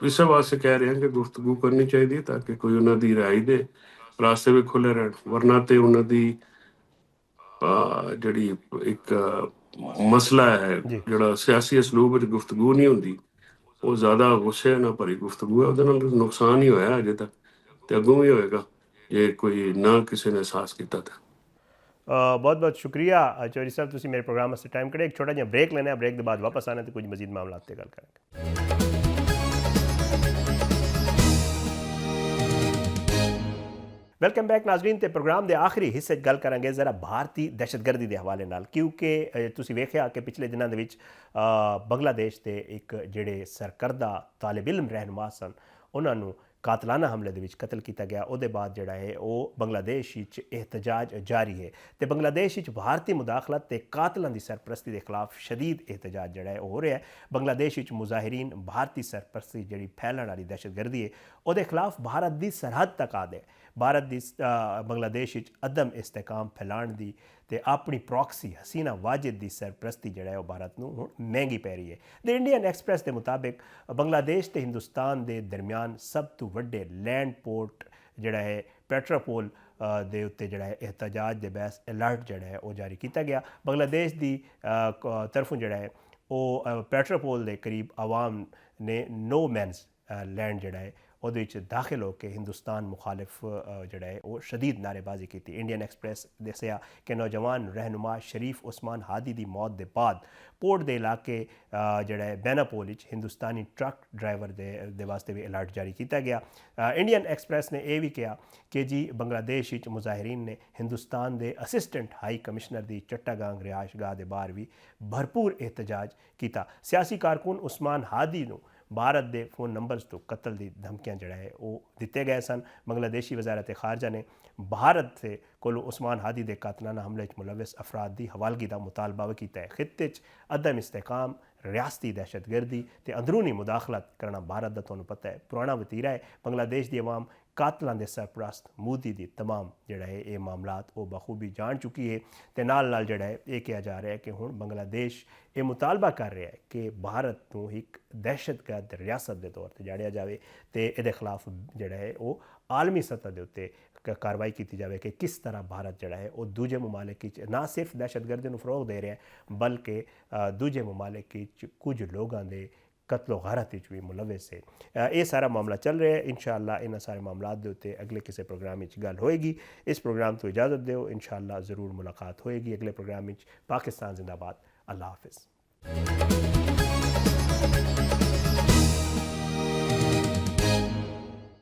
ਇਸੇ ਵਾਸਤੇ ਕਹਿ ਰਹੇ ਹਾਂ ਕਿ ਗੁਫ਼ਤਗੂ ਕਰਨੀ ਚਾਹੀਦੀ ਤਾਂ ਕਿ ਕੋਈ ਉਹਨਾਂ ਦੀ ਰਿਹਾਈ ਦੇ ਰਾਸਤੇ ਵੀ ਖੁੱਲ੍ਹੇ ਰਹਿਣ, ਵਰਨਾ ਤੇ ਉਹਨਾਂ ਦੀ ਜਿਹੜੀ ਇੱਕ ਮਸਲਾ ਹੈ, ਜੀ ਜਿਹੜਾ ਸਿਆਸੀ ਅਸਲੂਬ ਵਿੱਚ ਗੁਫ਼ਤਗੂ ਨਹੀਂ ਹੁੰਦੀ, ਉਹ ਜ਼ਿਆਦਾ ਗੁੱਸੇ ਨਾਲ ਭਰੀ ਗੁਫ਼ਤਗੂ ਹੈ, ਉਹਦੇ ਨਾਲ ਨੁਕਸਾਨ ਹੀ ਹੋਇਆ ਅਜੇ ਤੱਕ, ਤੇ ਅੱਗੋਂ ਵੀ ਹੋਏਗਾ ਜੇ ਕੋਈ ਨਾ ਕਿਸੇ ਨੇ ਅਹਿਸਾਸ ਕੀਤਾ ਤਾਂ। ਬਹੁਤ ਬਹੁਤ ਸ਼ੁਕਰੀਆ ਚੌਧਰੀ ਸਾਹਿਬ, ਤੁਸੀਂ ਮੇਰੇ ਪ੍ਰੋਗਰਾਮ ਵਾਸਤੇ ਟਾਈਮ ਕੱਢਿਆ। ਇੱਕ ਛੋਟਾ ਜਿਹਾ ਬ੍ਰੇਕ ਲੈਣਾ, ਬ੍ਰੇਕ ਦੇ ਬਾਅਦ ਵਾਪਸ ਆਣਾ ਤੇ ਕੁਝ ਮਜ਼ੀਦ ਮਾਮਲਾਤ 'ਤੇ ਗੱਲ ਕਰਾਂਗੇ। Welcome back Nazreen. ਤੇ ਪ੍ਰੋਗਰਾਮ ਦੇ ਆਖਰੀ ਹਿੱਸੇ 'ਚ ਗੱਲ ਕਰਾਂਗੇ ਜ਼ਰਾ ਭਾਰਤੀ ਦਹਿਸ਼ਤਗਰਦੀ ਦੇ ਹਵਾਲੇ ਨਾਲ, ਕਿਉਂਕਿ ਤੁਸੀਂ ਵੇਖਿਆ ਕਿ ਪਿਛਲੇ ਦਿਨਾਂ ਦੇ ਵਿੱਚ ਬੰਗਲਾਦੇਸ਼ ਦੇ ਇੱਕ ਜਿਹੜੇ ਸਰਕਰਦਾ ਤਾਲਿਬ ਇਲਮ ਰਹਿਨੁਮਾ ਸਨ, ਉਹਨਾਂ ਨੂੰ ਕਾਤਲਾਨਾ ਹਮਲੇ ਦੇ ਵਿੱਚ ਕਤਲ ਕੀਤਾ ਗਿਆ। ਉਹਦੇ ਬਾਅਦ ਜਿਹੜਾ ਹੈ ਉਹ ਬੰਗਲਾਦੇਸ਼ ਵਿੱਚ ਇਹਤਜਾਜ ਜਾਰੀ ਹੈ, ਤੇ ਬੰਗਲਾਦੇਸ਼ ਵਿੱਚ ਭਾਰਤੀ ਮੁਦਾਖਲਤ ਤੇ ਕਾਤਲਾਂ ਦੀ ਸਰਪ੍ਰਸਤੀ ਦੇ ਖਿਲਾਫ ਸ਼ਦੀਦ ਇਹਤਜਾਜ ਜਿਹੜਾ ਹੈ ਉਹ ਹੋ ਰਿਹਾ ਹੈ। ਬੰਗਲਾਦੇਸ਼ ਵਿੱਚ ਮੁਜ਼ਾਹਿਰੀਨ ਭਾਰਤੀ ਸਰਪ੍ਰਸਤੀ ਜਿਹੜੀ ਫੈਲਣ ਵਾਲੀ ਦਹਿਸ਼ਤਗਰਦੀ ਹੈ ਉਹਦੇ ਖਿਲਾਫ ਭਾਰਤ ਦੀ ਸਰਹੱਦ ਤੱਕ ਆ ਗਏ। ਭਾਰਤ ਦੀ ਬੰਗਲਾਦੇਸ਼ ਵਿੱਚ ਅਦਮ ਇਸਤਕਾਮ ਫੈਲਾਉਣ ਦੀ ਤੇ ਆਪਣੀ ਪ੍ਰੋਕਸੀ ਹਸੀਨਾ ਵਾਜਿਦ ਦੀ ਸਰਪ੍ਰਸਤੀ ਜਿਹੜਾ ਹੈ ਉਹ ਭਾਰਤ ਨੂੰ ਹੁਣ ਮਹਿੰਗੀ ਪੈ ਰਹੀ ਹੈ। ਦ ਇੰਡੀਅਨ ਐਕਸਪ੍ਰੈਸ ਦੇ ਮੁਤਾਬਿਕ ਬੰਗਲਾਦੇਸ਼ ਤੇ ਹਿੰਦੁਸਤਾਨ ਦੇ ਦਰਮਿਆਨ ਸਭ ਤੋਂ ਵੱਡੇ ਲੈਂਡ ਪੋਰਟ ਜਿਹੜਾ ਹੈ ਪੈਟਰਾਪੋਲ ਦੇ ਉੱਤੇ ਜਿਹੜਾ ਹੈ ਇਹਤਜਾਜ ਦੇ ਬਹਿਸ ਅਲਰਟ ਜਿਹੜਾ ਹੈ ਉਹ ਜਾਰੀ ਕੀਤਾ ਗਿਆ। ਬੰਗਲਾਦੇਸ਼ ਦੀ ਤਰਫੋਂ ਜਿਹੜਾ ਹੈ ਉਹ ਪੈਟਰਾਪੋਲ ਦੇ ਕਰੀਬ ਆਵਾਮ ਨੇ ਨੋ ਮੈਨਸ ਲੈਂਡ ਜਿਹੜਾ ਹੈ ਉਹਦੇ ਵਿੱਚ ਦਾਖਲ ਹੋ ਕੇ ਹਿੰਦੁਸਤਾਨ ਮੁਖਾਲਿਫ ਜਿਹੜਾ ਹੈ ਉਹ ਸ਼ਦੀਦ ਨਾਅਰੇਬਾਜ਼ੀ ਕੀਤੀ। ਇੰਡੀਅਨ ਐਕਸਪ੍ਰੈਸ ਦੱਸਿਆ ਕਿ ਨੌਜਵਾਨ ਰਹਿਨੁਮਾ ਸ਼ਰੀਫ ਉਸਮਾਨ ਹਾਦੀ ਦੀ ਮੌਤ ਦੇ ਬਾਅਦ ਪੋਰਟ ਦੇ ਇਲਾਕੇ ਜਿਹੜਾ ਹੈ ਬੈਨਾਪੋਲ ਵਿੱਚ ਹਿੰਦੁਸਤਾਨੀ ਟਰੱਕ ਡਰਾਈਵਰ ਦੇ ਵਾਸਤੇ ਵੀ ਅਲਰਟ ਜਾਰੀ ਕੀਤਾ ਗਿਆ। ਇੰਡੀਅਨ ਐਕਸਪ੍ਰੈਸ ਨੇ ਇਹ ਵੀ ਕਿਹਾ ਕਿ ਜੀ ਬੰਗਲਾਦੇਸ਼ ਵਿੱਚ ਮੁਜ਼ਾਹਿਰੀਨ ਨੇ ਹਿੰਦੁਸਤਾਨ ਦੇ ਅਸਿਸਟੈਂਟ ਹਾਈ ਕਮਿਸ਼ਨਰ ਦੀ ਚੱਟਾਗਾਂਗ ਰਿਹਾਇਸ਼ਗਾਹ ਦੇ ਬਾਹਰ ਵੀ ਭਰਪੂਰ ਇਹਤਜਾਜ ਕੀਤਾ। ਸਿਆਸੀ ਕਾਰਕੁਨ ਉਸਮਾਨ ਹਾਦੀ ਨੂੰ ਭਾਰਤ ਦੇ ਫੋਨ ਨੰਬਰਸ ਤੋਂ ਕਤਲ ਦੀ ਧਮਕੀਆਂ ਜਿਹੜਾ ਹੈ ਉਹ ਦਿੱਤੇ ਗਏ ਸਨ। ਬੰਗਲਾਦੇਸ਼ੀ ਵਜ਼ਾਰਤ ਖਾਰਜਾ ਨੇ ਭਾਰਤ ਦੇ ਕੋਲੋਂ ਉਸਮਾਨ ਹਾਦੀ ਦੇ ਕਾਤਲਾਨਾ ਹਮਲੇ 'ਚ ਮੁਲਵਿਸ ਅਫਰਾਦ ਦੀ ਹਵਾਲਗੀ ਦਾ ਮੁਤਾਲਬਾ ਵੀ ਕੀਤਾ ਹੈ। ਖਿੱਤੇ 'ਚ ਅਦਮ ਇਸਤਕਾਮ, ਰਿਆਸਤੀ ਦਹਿਸ਼ਤਗਰਦੀ ਤੇ ਅੰਦਰੂਨੀ ਮੁਦਾਖਲਤ ਕਰਨਾ ਭਾਰਤ ਦਾ ਤੁਹਾਨੂੰ ਪਤਾ ਹੈ ਪੁਰਾਣਾ ਵਤੀਰਾ ਹੈ। ਬੰਗਲਾਦੇਸ਼ ਦੀ ਆਵਾਮ ਕਾਤਲਾਂ ਦੇ ਸਰਪ੍ਰਸਤ ਮੋਦੀ ਦੀ ਤਮਾਮ ਜਿਹੜਾ ਹੈ ਇਹ ਮਾਮਲਾਤ ਉਹ ਬਖੂਬੀ ਜਾਣ ਚੁੱਕੀ ਹੈ, ਤੇ ਨਾਲ ਜਿਹੜਾ ਹੈ ਇਹ ਕਿਹਾ ਜਾ ਰਿਹਾ ਹੈ ਕਿ ਹੁਣ ਬੰਗਲਾਦੇਸ਼ ਇਹ ਮੁਤਾਲਬਾ ਕਰ ਰਿਹਾ ਹੈ ਕਿ ਭਾਰਤ ਨੂੰ ਇੱਕ ਦਹਿਸ਼ਤਗਰਦ ਰਿਆਸਤ ਦੇ ਤੌਰ ਤੇ ਜਾਣਿਆ ਜਾਵੇ ਤੇ ਇਹਦੇ ਖਿਲਾਫ ਜਿਹੜਾ ਹੈ ਉਹ ਆਲਮੀ ਸਤਹ ਦੇ ਉੱਤੇ ਕਾਰਵਾਈ ਕੀਤੀ ਜਾਵੇ ਕਿ ਕਿਸ ਤਰ੍ਹਾਂ ਭਾਰਤ ਜਿਹੜਾ ਹੈ ਉਹ ਦੂਜੇ ਮਮਾਲਿਕ ਵਿੱਚ ਨਾ ਸਿਰਫ ਦਹਿਸ਼ਤਗਰਦੀ ਨੂੰ ਫਰੋਗ ਦੇ ਰਿਹਾ ਹੈ ਬਲਕਿ ਦੂਜੇ ਮਮਾਲਿਕ ਵਿੱਚ ਕੁਝ ਲੋਕਾਂ ਦੇ कत्लो गारत भी मुलविस है। ये सारा मामला चल रहा है। इंशाअल्लाह इन सारे मामलों के उत्ते अगले किसी प्रोग्राम में गल होएगी। इस प्रोग्राम तो इजाज़त दो, इंशाअल्लाह ज़रूर मुलाकात होएगी अगले प्रोग्राम में। पाकिस्तान जिंदाबाद। अल्लाह हाफिज़।